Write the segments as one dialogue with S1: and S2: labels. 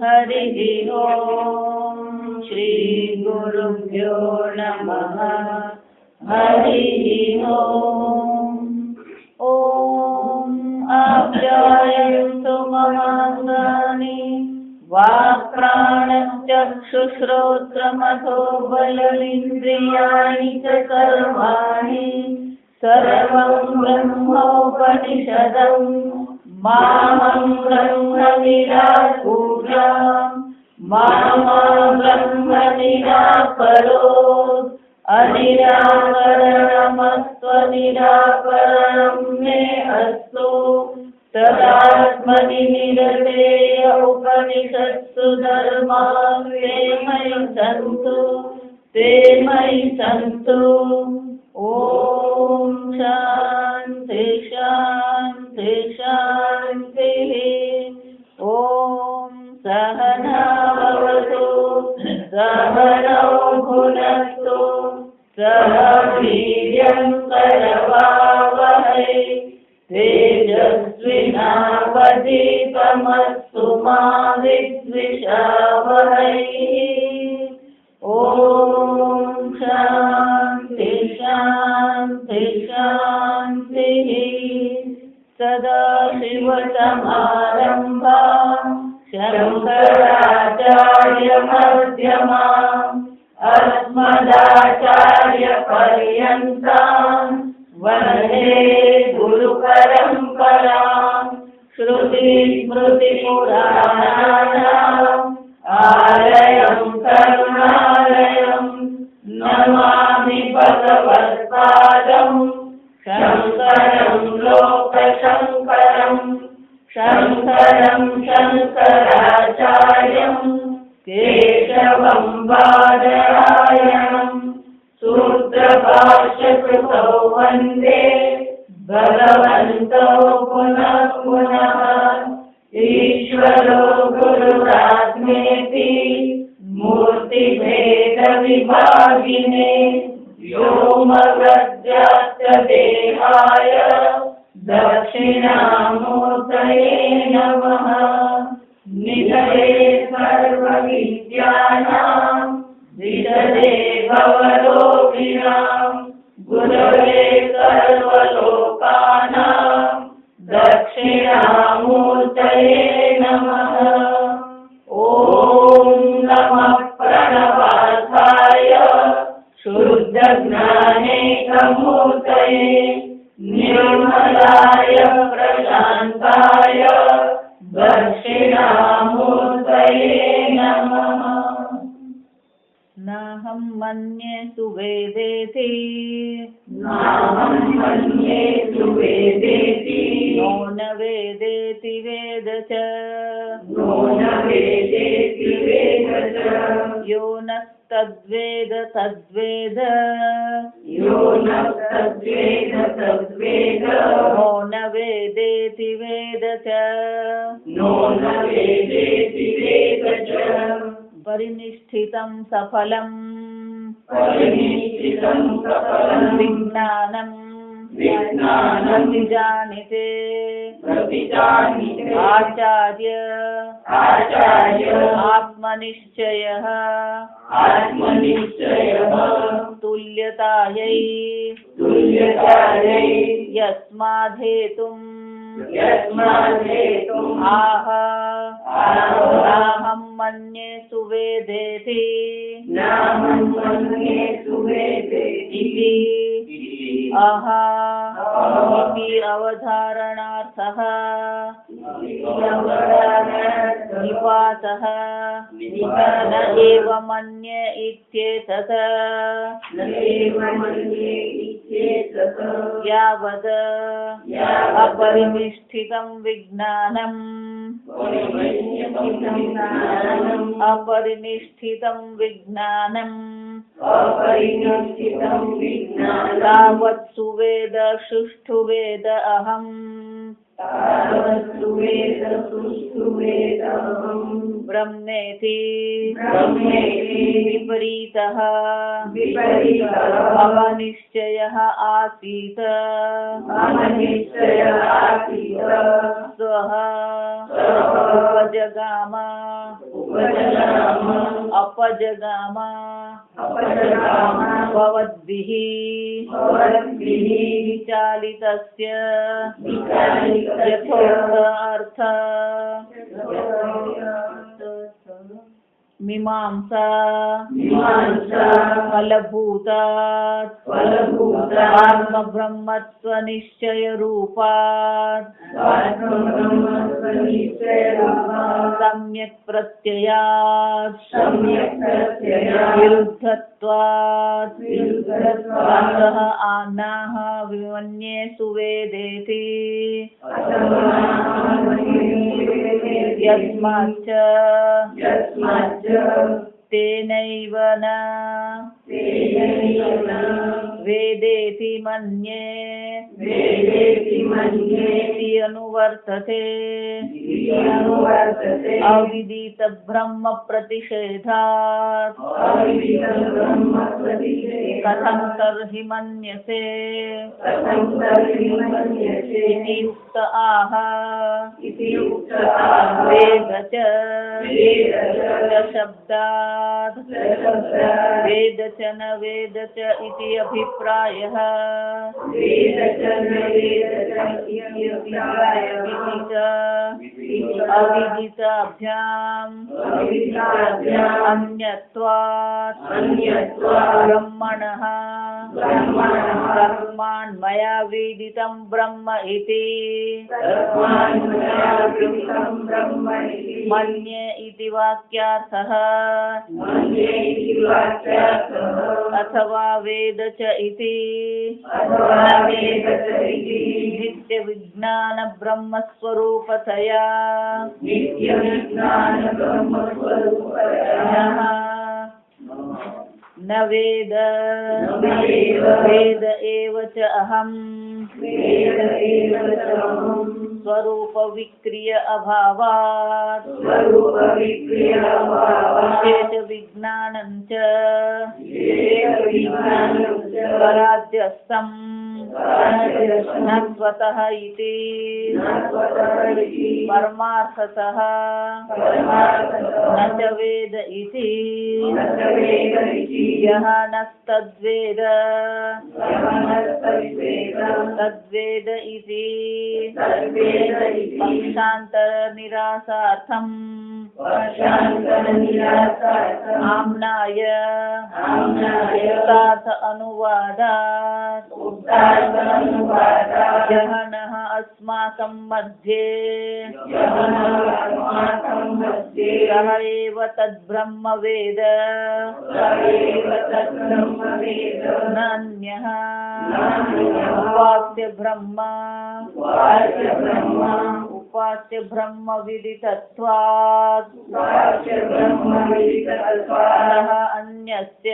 S1: हरिः ओम। श्री गुरुभ्यो नमः। हरिः ओम। ओम आप्यायन्तु ममाङ्गानि वाक्प्राणश्चक्षुश्रोत्रमथो बलमिन्द्रियाणि च सर्वाणि सर्वं ब्रह्मोपनिषदम् मामं ब्रह्म निराकुर्याम् मामा ब्रह्म निराकरोत् अनिराकरणमस्त्वनिराकरणं मे अस्तु तदात्मनि निरतेय उपनिषत्सु धर्माः ते मयि सन्तु। ओम शांति शांति शांतिः। ओम सहना भवतु सहनौ भुनक्तु सह वीर्यं करवावहै तेजस्विनावधीतमस्तु मा विद्विषावहै। ओम शांति शांति शांतिः। सदाशिवसमारम्भाम् शङ्कराचार्यमध्यमाम् अस्मदाचार्यपर्यन्ताम् वन्दे गुरुपरम्पराम्। श्रुतिस्मृतिपुराणानाम् आलयं करुणालयं नमामि भगवत्पादं शङ्करं लोकशङ्करं शङ्करं शङ्कराचार्यं केशवं बादरायणं सूत्रभाष्यकृतौ वन्दे भगवन्तौ पुनः पुनः। ईश्वरो गुरुरात्मेति मूर्तिभेदविभागिने व्योमवद्व्याप्त देहाय दक्षिणामूर्तये नमः। निधये सर्वविद्यानां विशदे भवरोगिणां गुरवे सर्वलोकानां दक्षिणामूर्तये नमः। ओम नमः प्रणवार्थाय शुद्धज्ञानेकमूर्तये निर्मलाय प्रशान्ताय दक्षिणामूर्तये नमः। नाहं मन्ये सुवेदेति नाहं मन्ये सुवेदेति नो न वेदेति वेद च नो न वेदेति वेद च यो नस्तद्वेद तद्वेद यो नस्तद्वेद तद्वेद नो न वेदेति वेद च नो न वेदेति वेद च। परिनिष्ठितं सफलं विज्ञानं प्रतिजानीते आचार्य आत्मनिश्चयः तुल्यतायै यस्माद्धेतुम् आह नाहं मन्ये सुवेदेति इति अह इति अवधारणार्थः निपातः न एव मन्ये इत्येतत् यावद् अपरिनिष्ठितं विज्ञानम् तावत् सुवेद सुष्ठु वेद अहम् ब्रह्मेति विपरीतः अवनिश्चयः आसीत् स्वः उपजगाम अपजगाम भवद्भिः विचालितस्य यथोक्त अर्थ मीमांसा फलभूतात् आत्मब्रह्मत्वनिश्चय रूपात् सम्यक् प्रत्ययात् विरुद्धत्वात् अतः आनाः विमन्ये सुवेदेति यस्माच्च तेनैव न वेदेति मन्ये इति अनुवर्तते अविदित ब्रह्म प्रतिषेधात् कथं तर्हि मन्यसे इति उक्त आह वेद च शब्दात् वेद च न वेद च इति अभिप्रायः इति च अविदिताभ्याम् अन्यत्वात् ब्रह्मणः तस्मान् मया वेदितं ब्रह्म इति मन्ये इति वाक्यार्थः अथवा वेद च इति नित्य विज्ञान ब्रह्म स्वरूपतया न वेद वेद एव च अहम् स्वरूप विक्रिय अभावात् विशेष विज्ञानं च पराध्यस्थम् न स्वतः इति परमार्थतः न च वेद इति यः नस्तद्वेद तद्वेद इति पक्षान्तर निरासार्थम् आम्नाय उक्तार्थ अनुवादात् यः नः अस्माकं मध्ये सः एव तद्ब्रह्म वेद न अन्यः उपास्य ब्रह्म विदितत्वात् अतः अन्यस्य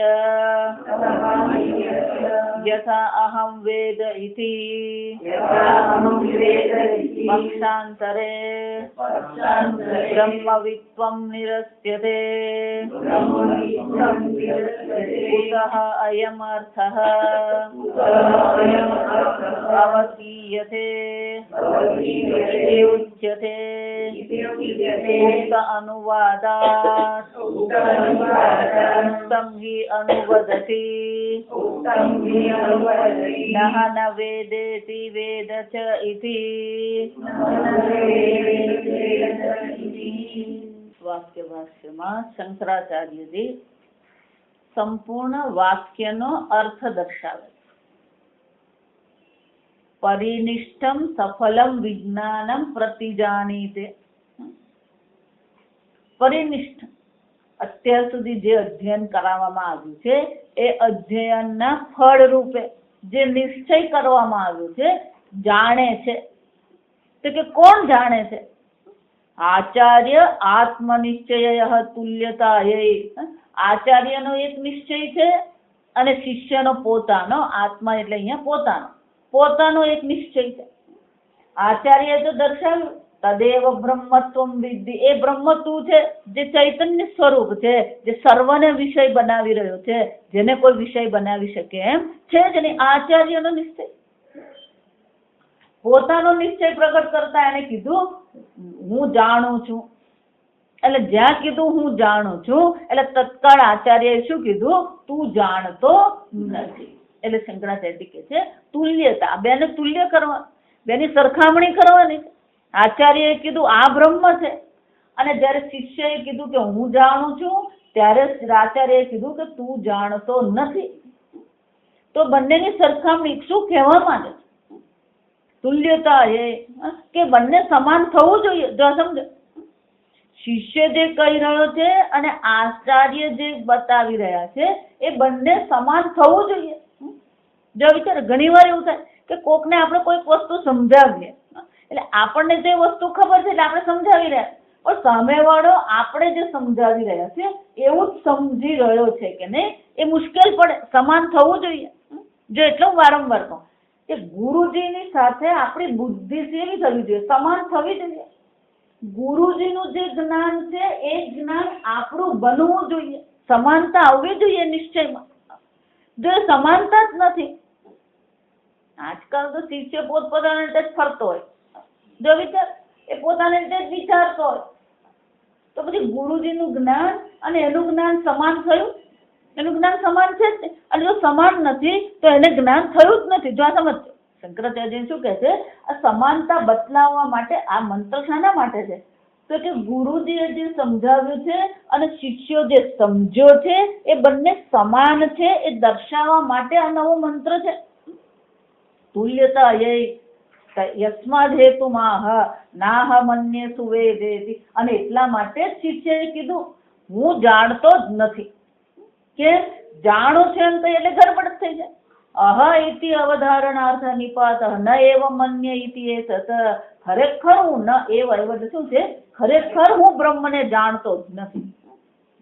S1: यथा अहं वेद इति पक्षान्तरे ब्रह्मवित्वं निरस्यते कुतः अयमर्थः अवतीयते इति उच्यते उक्त अनुवादात् उक्तं हि अनुवदति नः न वेदेति वेद च इति વાક્ય ભાષ્યમાં શંકરાચાર્યજી સંપૂર્ણ વાક્યનો અર્થ દર્શાવે છે. પરિનિષ્ઠમ સફલમ વિજ્ઞાનમ પ્રતિજાનીતે. પરિનિષ્ઠ અત્યાર સુધી જે અધ્યયન કરાવવામાં આવ્યું છે એ અધ્યયનના ફળ રૂપે જે નિશ્ચય કરવામાં આવ્યો છે જાણે છે. તો કે કોણ જાણે છે? આચાર્ય આત્મનિશ્ચય તુલ્યતાયે. આચાર્યનો એક નિશ્ચય છે અને શિષ્યનો પોતાનો, આત્મા એટલે અહીંયા પોતાનો એક નિશ્ચય છે. આચાર્ય તો દર્શાવ્યું તદેવ બ્રહ્મત્વમ વિદ્ધિ. એ બ્રહ્મ તું છે જે ચૈતન્ય સ્વરૂપ છે, જે સર્વને વિષય બનાવી રહ્યો છે, જેને કોઈ વિષય બનાવી શકે એમ છે જ નહીં. આચાર્યનો નિશ્ચય, પોતાનો નિશ્ચય પ્રગટ કરતા એને કીધું હું જાણું છું. એટલે જ્યાં કીધું હું જાણું છું એટલે તત્કાળ આચાર્યએ શું કીધું, તું જાણતો નથી. એટલે શંકરાચાર્ય કહે છે તુલ્યતા, બેને તુલ્ય કરવા, બેની સરખામણી કરવાની. આચાર્યએ કીધું આ બ્રહ્મ છે, અને જ્યારે શિષ્યએ કીધું કે હું જાણું છું, ત્યારે આચાર્યએ કીધું કે તું જાણતો નથી. તો બંનેની સરખામણી શું કહેવા માંગે છે? તુલ્યતા એ કે બંને સમાન થવું જોઈએ. જો સમજો, શિષ્ય જે કહી રહ્યો છે અને આચાર્ય જે બતાવી રહ્યા છે એ બંને સમાન થવું જોઈએ. જો વિચાર, ઘણી વાર એવું થાય કે કોકને આપણે કોઈક વસ્તુ સમજાવીએ, એટલે આપણને જે વસ્તુ ખબર છે એટલે આપણે સમજાવી રહ્યા, પણ સામેવાળો આપણે જે સમજાવી રહ્યા છે એવું જ સમજી રહ્યો છે કે નહીં, એ મુશ્કેલ પડે. સમાન થવું જોઈએ. જો એટલું વારંવાર કહું કે ગુરુજીની સાથે આપણી બુદ્ધિ કેવી થવી જોઈએ, સમાન થવી જોઈએ. ગુરુજીનું જે જ્ઞાન છે એ જ્ઞાન આપણું બનવું જોઈએ. સમાનતા આવવી જોઈએ નિશ્ચયમાં. જો સમાનતા જ નથી, આજકાલ તો શિષ્ય પોતપોતાના રીતે જ ફરતો હોય. જો વિચાર, એ પોતાની રીતે જ વિચારતો હોય, તો પછી ગુરુજીનું જ્ઞાન અને એનું જ્ઞાન સમાન થયું? એનું જ્ઞાન સમાન છે જ, અને જો સમાન નથી તો એને જ્ઞાન થયું જ નથી. જો આ સમજજો, શંકરાચાર્ય શું કહે છે, આ સમાનતા બતલાવવા માટે આ મંત્ર શાના માટે છે? તો કે ગુરુજીએ જે સમજાવ્યું છે અને શિષ્યો જે સમજ્યો છે એ બંને સમાન છે એ દર્શાવવા માટે આ નવો મંત્ર છે. તુલ્યતા યસ્માદ હેતુમાહ નાહ મન્યે સુવેદેતિ. અને એટલા માટે જ શિષ્યએ કીધું હું જાણતો જ નથી. કે જાણું છે એમ તો એટલે ગડબડ થઈ જાય. અહ ઇતિ અવધારણાર્થ નિપાત ન એવ મન્ય ઇતિ એતત. ખરેખર હું ન એવ એટલે શું છે, ખરેખર હું બ્રહ્મને જાણતો જ નથી.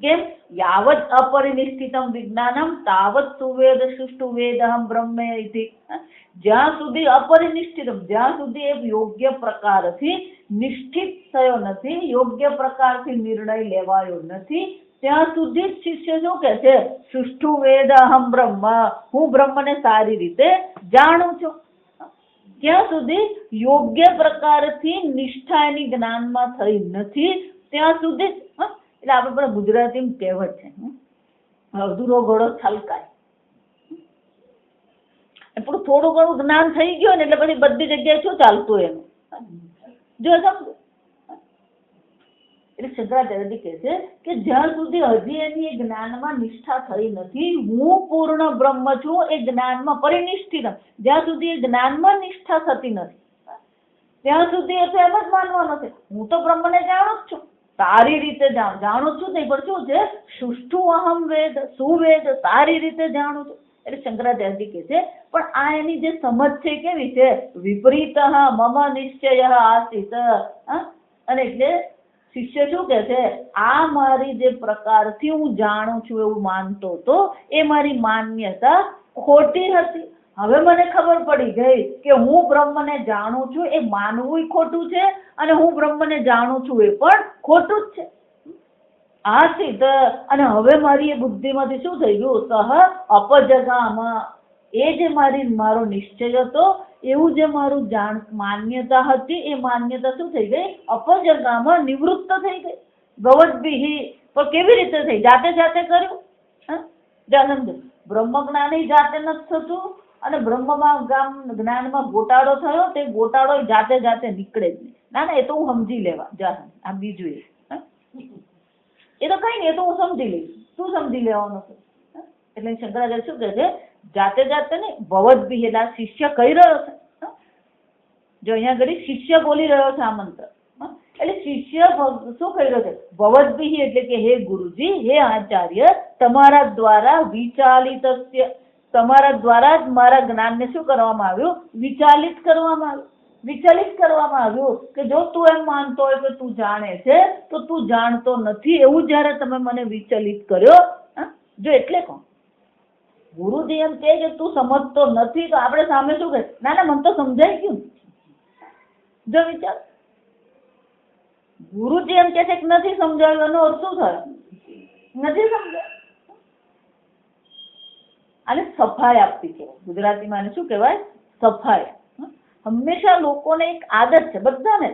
S1: કેમ? યાવત અપરિનિષ્ઠિતમ વિજ્ઞાનમ તાવત સુવેદ સુષ્ટુ વેદહમ બ્રહ્મે ઇતિ. જ્યાં સુધી અપરિનિષ્ઠિતમ, જ્યાં સુધી એ યોગ્ય પ્રકારથી નિષ્ઠિત થયો નથી, યોગ્ય પ્રકારથી નિર્ણય લેવાયો નથી, ત્યાં સુધી શિષ્ય શું કે છે, સુષ્ઠુ વેદહમ બ્રહ્મ, હું બ્રહ્મને સારી રીતે જાણું છું. જ્યાં સુધી યોગ્ય પ્રકારથી નિષ્ઠા એની જ્ઞાનમાં થઈ નથી ત્યાં સુધી એટલે આપણે પણ ગુજરાતીમાં કહેવત છે, અધૂરો ઘોડો છલકાય. પણ થોડું ઘણું જ્ઞાન થઈ ગયું ને એટલે પછી બધી જગ્યાએ શું ચાલતું એનું જો સમજો. એટલે શંકરાચાર્ય કહે છે કે જ્યાં સુધી હજી એની એ જ્ઞાનમાં નિષ્ઠા થઈ નથી, હું પૂર્ણ બ્રહ્મ છું એ જ્ઞાનમાં પરિનિષ્ઠિત, જ્યાં સુધી એ જ્ઞાનમાં નિષ્ઠા થતી નથી ત્યાં સુધી એ તો એમ જ માનવાનો છે હું તો બ્રહ્મને જાણું જ છું, સારી રીતે જાણું છું નહીં, પણ શું છે, સુષ્ઠુ અહમ વેદ, સુવેદ, સારી રીતે જાણું છું. એટલે શંકરાચાર્ય કહે છે પણ આ એની જે સમજ છે કેવી છે, વિપરીત મમ નિશ્ચય આસિત. અને એટલે શિષ્ય શું કે છે, આ મારી જે પ્રકારથી હું જાણું છું એવું માનતો હતો એ મારી માન્યતા ખોટી હતી. હવે મને ખબર પડી ગઈ કે હું બ્રહ્મને જાણું છું એ માનવું ખોટું છે અને હું બ્રહ્મને જાણું છું એ પણ ખોટું જ છે. આસિત. અને હવે મારી એ બુદ્ધિમાંથી શું થઈ ગયું, સહ અપજગામાં, એ જે મારો નિશ્ચય હતો એવું જે મારું માન્યતા હતી એ માન્યતા શું થઈ ગઈ, અપજગામાં નિવૃત્ત થઈ ગઈ. ભવદ્ભિઃ. પણ કેવી રીતે થઈ, જાતે જાતે કર્યું. બ્રહ્મ જ્ઞાન જાતે નથી થતું અને બ્રહ્મમાં જ્ઞાનમાં ગોટાળો થયો તે ગોટાળો જાતે જાતે નીકળે જ નહીં. ના એ તો હું સમજી લેવા આ બીજું એ તો કઈ નહીં, એ તો હું સમજી લઈશ. શું સમજી લેવાનું છે? એટલે શંકરાચાર્ય શું કહે છે, જાતે જાતે નહીં, ભવદ્ભિઃ. એટલે શિષ્ય કહી રહ્યો છે, જો અહીંયા ઘડી શિષ્ય બોલી રહ્યો છે આ મંત્ર, એટલે શિષ્ય શું કહી રહ્યો છે, ભવદ્ભિઃ એટલે કે હે ગુરુજી, હે આચાર્ય, તમારા દ્વારા વિચાલિત, તમારા દ્વારા જ મારા જ્ઞાનને શું કરવામાં આવ્યું, વિચાલિત કરવામાં આવ્યું. વિચલિત કરવામાં આવ્યું કે જો તું એમ માનતો હોય કે તું જાણે છે તો તું જાણતો નથી એવું જયારે તમે મને વિચલિત કર્યો. જો એટલે કોણ ગુરુજી એમ કહે કે તું સમજતો નથી તો આપણે સામે શું કહે, ના ના મને તો સમજાઈ ગયું. જો વિચાર, ગુરુજી એમ કે છે કે નથી સમજાવ્યું એનો અર્થ શું થાય, નથી સમજાય. આને સફાઈ આપવી કહેવાય, ગુજરાતીમાં આને શું કહેવાય, સફાઈ. હંમેશા લોકોને એક આદત છે, બધાને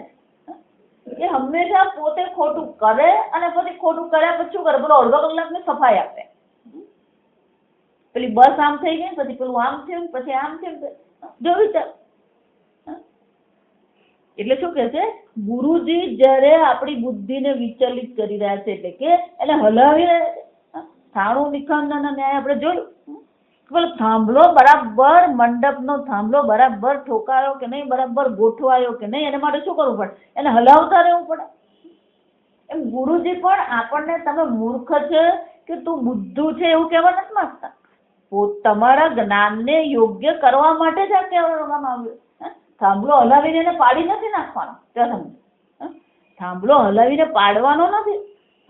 S1: એ હંમેશા પોતે ખોટું કરે અને પછી ખોટું કર્યા પછી શું કરે, પેલો અડધો કલાકની સફાઈ આપે. પેલી બસ આમ થઈ ગઈ, પછી પેલું આમ થયું, પછી આમ થયું. જો વિચાર. એટલે શું કે છે, ગુરુજી જયારે આપણી બુદ્ધિને વિચલિત કરી રહ્યા છે, એટલે કે એને હલાવી રહ્યા છે. થાણું નિખંડન ન્યાય આપણે જોયું. પેલો થાંભલો બરાબર, મંડપનો થાંભલો બરાબર ઠોકાયો કે નહીં, બરાબર ગોઠવાયો કે નહીં, એના માટે શું કરવું પડે, એને હલાવતા રહેવું પડે. એમ ગુરુજી પણ આપણને તમે મૂર્ખ છે કે તું બુદ્ધુ છે એવું કહેવા નથી માંગતા. તમારા જ્ઞાનને યોગ્ય કરવા માટે જ આ કહેવામાં આવ્યું. થાંભલો હલાવીને એને પાડી નથી નાખવાનો. થાંભલો હલાવીને પાડવાનો નથી.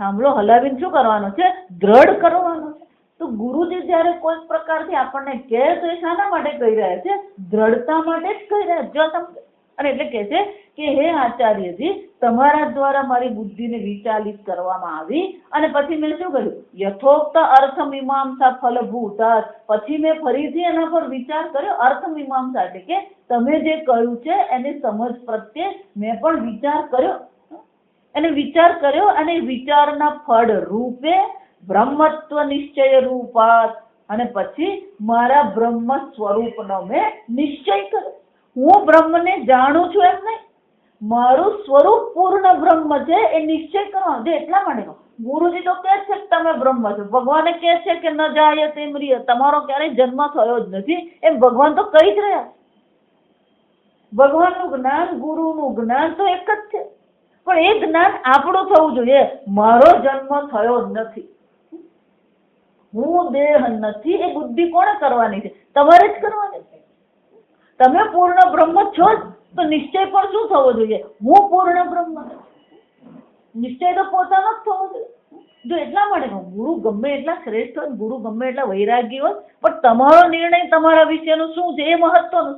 S1: થાંભલો હલાવીને શું કરવાનો છે, દ્રઢ કરવાનો છે. તો ગુરુજી જયારે કોઈ પ્રકારથી આપણને કહે તો એ શાના માટે કહી રહ્યા છે, દ્રઢતા માટે જ કહી રહ્યા છે. જો તમે અને એટલે કહે છે કે હે આચાર્યજી, તમારા દ્વારા મારી બુદ્ધિને વિચાલિત કરવામાં આવી અને પછી મેં શું કર્યું, યથોક્ત અર્થ મીમાંસા ફલભૂત. પછી મેં ફરીથી એના પર વિચાર કર્યો. અર્થ મીમાંસા એટલે કે તમે જે કહ્યું છે એની સમજ પ્રત્યે મેં પણ વિચાર કર્યો. એને વિચાર કર્યો અને વિચારના ફળ રૂપે બ્રહ્મત્વ નિશ્ચય રૂપાત, અને પછી મારા બ્રહ્મ સ્વરૂપનો મેં નિશ્ચય કર્યો. હું બ્રહ્મને જાણું છું એમ નહીં, મારું સ્વરૂપ પૂર્ણ બ્રહ્મ છે એ નિશ્ચય કરવાનો છે. એટલા માટે ગુરુજી તો કહે છે કે તમે બ્રહ્મ છો, ભગવાને કહે છે કે ન જાય તેમ રિય, તમારો ક્યારેય જન્મ થયો જ નથી, એમ ભગવાન તો કહી જ રહ્યા છે. ભગવાનનું જ્ઞાન, ગુરુનું જ્ઞાન તો એક જ છે, પણ એ જ્ઞાન આપણું થવું જોઈએ. મારો જન્મ થયો જ નથી, હું દેહ નથી, એ બુદ્ધિ કોણે કરવાની છે, તમારે જ કરવાની છે. તમે પૂર્ણ બ્રહ્મ છો જ, તો નિશ્ચય પણ શું થવો જોઈએ, હું પૂર્ણ બ્રહ્મ. નિશ્ચય તો પોતાનો જ થવો જોઈએ. જો એટલા માટે ગુરુ ગમે એટલા શ્રેષ્ઠ હોય, ગુરુ ગમે એટલા વૈરાગી હોય, પણ તમારો નિર્ણય તમારા વિશેનું શું છે એ મહત્વનું.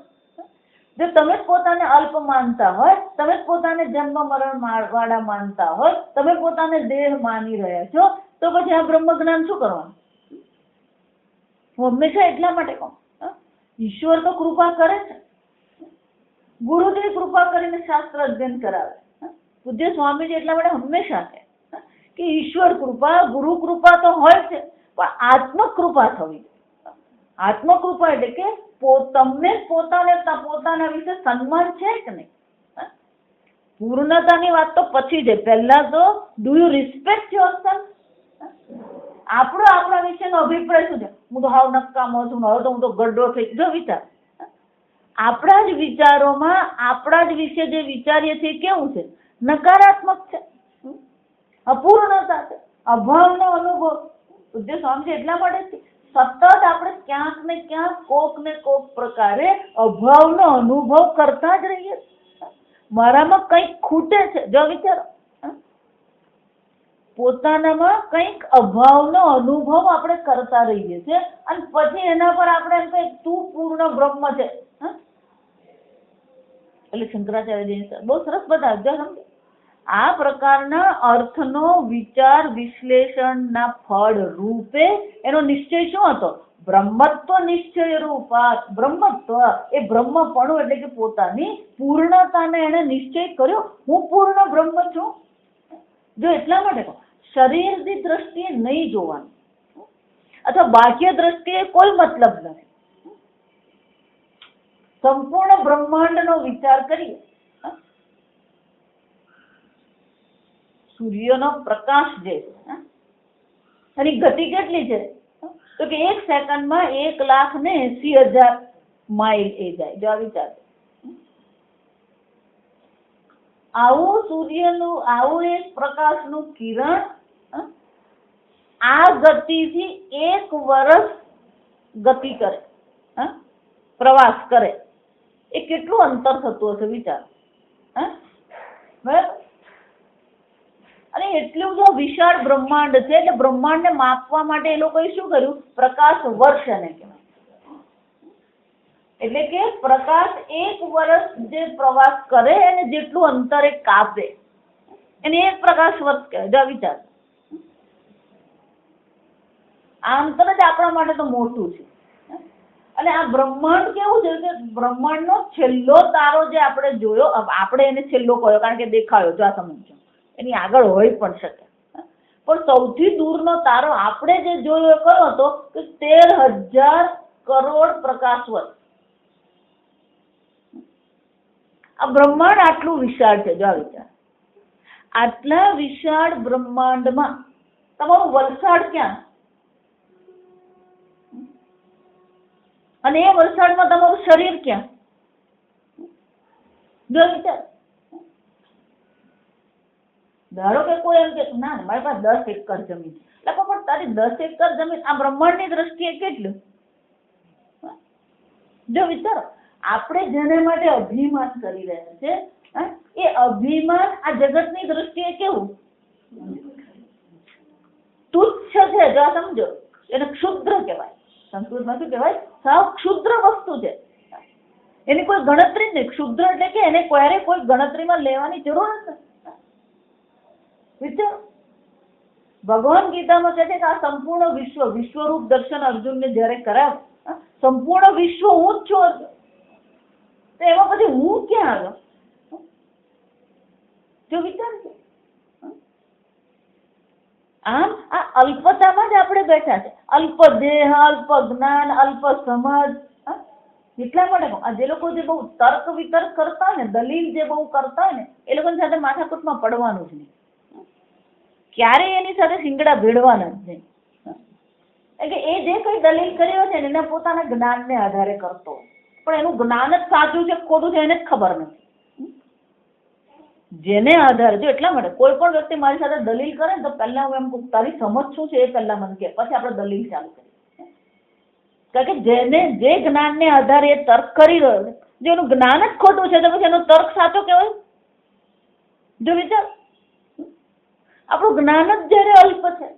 S1: જો તમે જ પોતાને અલ્પ માનતા હોય, તમે જ પોતાને જન્મ મરણ વાળા માનતા હોય, તમે પોતાને દેહ માની રહ્યા છો, તો પછી આ બ્રહ્મ જ્ઞાન શું કરવાનું. હું હંમેશા એટલા માટે કહું, ઈશ્વર તો કૃપા કરે છે. ગુરુજી કૃપા કરીને શાસ્ત્ર અધ્યયન કરાવે. પૂજ્ય સ્વામીજી એટલા માટે હંમેશા કહે કે ઈશ્વર કૃપા, ગુરુ કૃપા તો હોય છે, પણ આત્મકૃપા થવી. આત્મકૃપા એટલે કે તમને પોતાના વિશે સન્માન છે કે નહીં. પૂર્ણતાની વાત તો પછી છે, પહેલા તો ડુ યુ રિસ્પેક્ટ યોરસેલ્ફ. આપણો આપણા વિશેનો અભિપ્રાય શું છે, હું તો હાવ નકામો છું, હવે તો હું તો ગड्ढો થઈ. જો વિચાર, આપણા જ વિચારોમાં આપણા જ વિશે જે વિચારીએ છીએ કેવું છે, નકારાત્મક છે, અપૂર્ણતા છે, અભાવનો અનુભવ. પૂજ્ય સ્વામી એટલા માટે સતત આપણે ક્યાંક ને ક્યાંક કોક ને કોક પ્રકારે અભાવનો અનુભવ કરતા જ રહીએ. મારામાં કંઈક ખૂટે છે. જો વિચારો, પોતાનામાં કંઈક અભાવનો અનુભવ આપણે કરતા રહીએ છીએ અને પછી એના પર આપણે એમ કહીએ તું પૂર્ણ બ્રહ્મ છે. એટલે શંકરાચાર્યજી બહુ સરસ બતાવ્યું. આ પ્રકારના અર્થનો વિચાર વિશ્લેષણના ફળ રૂપે એનો નિશ્ચય શું હતો, બ્રહ્મત્વ નિશ્ચય રૂપાત. બ્રહ્મત્વ એ બ્રહ્મપણું એટલે કે પોતાની પૂર્ણતાને એને નિશ્ચય કર્યો, હું પૂર્ણ બ્રહ્મ છું. જો એટલા માટે શરીરની દ્રષ્ટિએ નહીં જોવાનું અથવા બાહ્ય દ્રષ્ટિએ કોઈ મતલબ નથી. સંપૂર્ણ બ્રહ્માંડનો વિચાર કરીએ. સૂર્યનો પ્રકાશ જે છે એની ગતિ કેટલી છે, તો કે 1 સેકન્ડમાં 1,80,000 માઇલ એ જાય. જો આ વિચાર, આવું એક પ્રકાશનું કિરણ આ ગતિથી 1 વર્ષ ગતિ કરે, પ્રવાસ કરે, એ કેટલું અંતર થતું હશે વિચાર. બરાબર. અને એટલું જો વિશાળ બ્રહ્માંડ છે, એટલે બ્રહ્માંડને માપવા માટે એ લોકોએ શું કર્યું, પ્રકાશ વર્ષ એને કહેવાય. એટલે કે પ્રકાશ 1 વર્ષ જે પ્રવાસ કરે અને જેટલું અંતરે કાપે એને 1 પ્રકાશ વર્ષ કહેવાય. જો વિચાર, આ અંતર જ આપણા માટે તો મોટું છે. અને આ બ્રહ્માંડ કેવું છે કે બ્રહ્માંડનો છેલ્લો તારો જે આપણે જોયો, આપણે એને છેલ્લો કહ્યો કારણ કે દેખાયો, જો આ સમજો, એની આગળ હોઈ પણ શકે, પણ સૌથી દૂરનો તારો આપણે જે જોયો કયો હતો કે 13,000 કરોડ પ્રકાશ વર્ષ. આ બ્રહ્માંડ આટલું વિશાળ છે. જો આ વિચાર, આટલા વિશાળ બ્રહ્માંડમાં તમારું વલસાડ ક્યાં, અને એ વલસાડમાં તમારું શરીર ક્યાં? જો વિચાર, ધારો કે કોઈ એમ કે ના મારી પાસે 10 એકર જમીન છે, એટલે પણ તારી 10 એકર જમીન આ બ્રહ્માંડની દ્રષ્ટિએ કેટલું? જો વિચારો, આપણે જેને માટે અભિમાન કરી રહ્યા છે, એ અભિમાન આ જગતની દ્રષ્ટિએ કેવું તુચ્છ છે. જો આ સમજો, એને ક્ષુદ્ર કહેવાય. સંસ્કૃતમાં શું કહેવાય? સાવ ક્ષુદ્ર વસ્તુ છે, એની કોઈ ગણતરી જ નહીં. ક્ષુદ્ર એટલે કે એને ક્યારે કોઈ ગણતરીમાં લેવાની જરૂર નથી. વિચારો, ભગવાન ગીતામાં કહે છે કે આ સંપૂર્ણ વિશ્વરૂપ દર્શન અર્જુનને જયારે કરાવ, સંપૂર્ણ વિશ્વ હું જ છું અર્જુન, તો એમાં પછી હું ક્યાં આવ્યો? જો વિચાર છે. આમ આ અલ્પતામાં જ આપણે બેઠા છે. અલ્પ દેહ, અલ્પ જ્ઞાન, અલ્પ સમજ. એટલા માટે આ જે લોકો જે બહુ તર્ક વિતર્ક કરતા હોય ને, દલીલ જે બહુ કરતા હોય ને, એ લોકોની સાથે માથાકૂટમાં પડવાનું જ નહીં. ક્યારેય એની સાથે શિંગડા ભેળવાના જ નહીં. એટલે એ જે કઈ દલીલ કર્યો છે ને એના પોતાના જ્ઞાનને આધારે કરતો હોય, પણ એનું જ્ઞાન જ સાચું છે ખોટું છે એને જ ખબર નથી. જેને આધારે, જો એટલા માટે કોઈ પણ વ્યક્તિ મારી સાથે દલીલ કરે ને તો પહેલા હું એમ કહું તારી સમજ શું છે એ પહેલા મને કહે, પછી આપણે દલીલ ચાલુ કરીએ. કારણ કે જેને જે જ્ઞાનને આધારે એ તર્ક કરી રહ્યો છે, જો એનું જ્ઞાન જ ખોટું છે તો પછી એનો તર્ક સાચો કહેવાય? જો વિચાર, આપણું જ્ઞાન જ જયારે અલ્પ છે,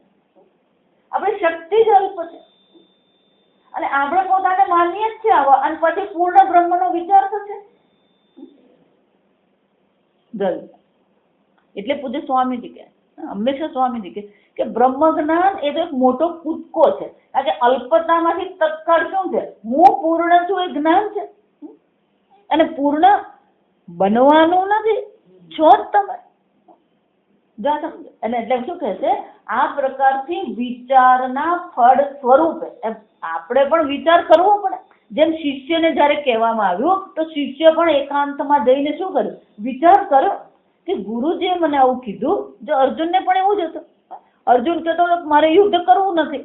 S1: આપણી શક્તિ જ અલ્પ છે, અને આપણે પોતાને માનીએ જ છે આવા, અને પછી પૂર્ણ બ્રહ્મનો વિચાર થશે. એટલે પૂજ્ય સ્વામીજી કહે, હંમેશા સ્વામીજી કહે કે બ્રહ્મ જ્ઞાન એ તો એક મોટો કૂદકો છે. કારણ કે અલ્પતામાંથી તત્કાળ શું છે? હું પૂર્ણ છું એ જ્ઞાન છે, અને પૂર્ણ બનવાનું નથી, છો જ તમે. અને એટલે શું કહે છે? આ પ્રકારથી વિચારના ફળ સ્વરૂપે આપણે પણ વિચાર કરવો પડે. જેમ શિષ્યને જયારે કહેવામાં આવ્યું તો શિષ્ય પણ એકાંતમાં જઈને શું કર્યું? વિચાર કર્યો કે ગુરુજીએ મને આવું કીધું. જો અર્જુનને પણ એવું જ હતું. અર્જુન કહેતો મારે યુદ્ધ કરવું નથી,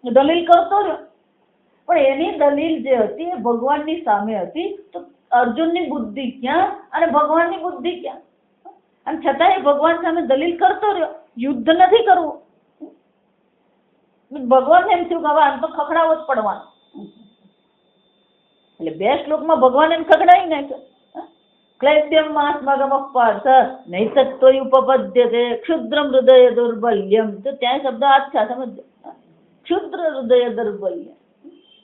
S1: દલીલ કરતો રહ્યો, પણ એની દલીલ જે હતી એ ભગવાનની સામે હતી. તો અર્જુનની બુદ્ધિ ક્યાં અને ભગવાનની બુદ્ધિ ક્યાં? અને છતાં એ ભગવાન સામે દલીલ કરતો રહ્યો, યુદ્ધ નથી કરવું. ભગવાનને એમ થયું કે હવે આમ તો ખખડાવો જ પડવાનો. એટલે 2 શ્લોકમાં ભગવાન એમ ખગડાવી નાખ્યો. ક્લૈબ્યમ માસ્મગમ પાર્થ નૈતત્વય ઉપપદ્યતે ક્ષુદ્રમ હૃદય દુર્બલ્યમ. તો ત્યાં શબ્દ અચ્છા સમજો, ક્ષુદ્ર હૃદય દુર્બલ્ય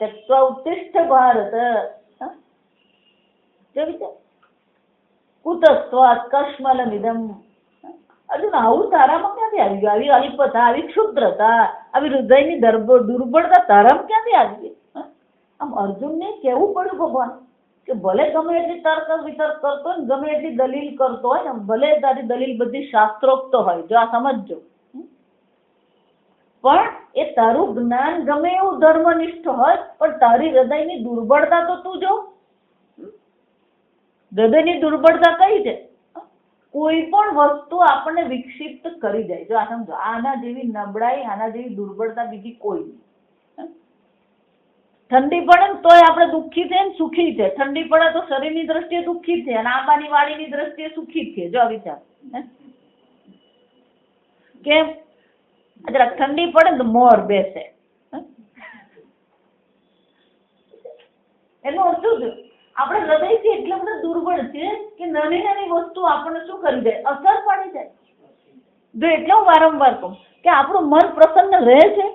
S1: તત્વ ઉત્તિષ્ઠ ભારત. જો વિચાર, કુતસ્વાત કશ્મલમિદમ. અર્જુન આવું તારામાં ક્યાંથી આવી ગયું? આવી અલ્પતા, આવી ક્ષુદ્રતા, આવી હૃદયની દુર્બળતા તારામાં ક્યાંથી આવી ગઈ? આમ અર્જુનને કહેવું પડ્યું ભગવાન કે ભલે ગમે એટલી તર્ક વિતર્ક કરતો હોય, ગમે એટલી દલીલ કરતો હોય, ભલે તારી દલીલ બધી શાસ્ત્રોક્ત હોય, જો આ સમજજો, પણ એ તારું જ્ઞાન ગમે એવું ધર્મનિષ્ઠ હોય, પણ તારી હૃદયની દુર્બળતા તો તું જો. હૃદયની દુર્બળતા કઈ છે? કોઈ પણ વસ્તુ આપણને વિક્ષિપ્ત કરી જાય. જો આ સમજો, આના જેવી નબળાઈ, આના જેવી દુર્બળતા બીજી કોઈ નહીં. ઠંડી પડે ને તોય આપણે દુઃખી છે ને સુખી છે. ઠંડી પડે તો શરીરની દ્રષ્ટિએ દુઃખી છે, અને આંબાની વાડીની દ્રષ્ટિએ સુખી છે. જો વિચાર, કેમ? જરાક ઠંડી પડે ને તો મોર બેસે. એનો અર્થ શું છે? આપણે હૃદયથી એટલા બધા દુર્બળ છે કે નાની નાની વસ્તુ આપણને શું કરી જાય? અસર પાડી જાય. જો એટલે હું વારંવાર કહું કે આપણું મન પ્રસન્ન રહે છે?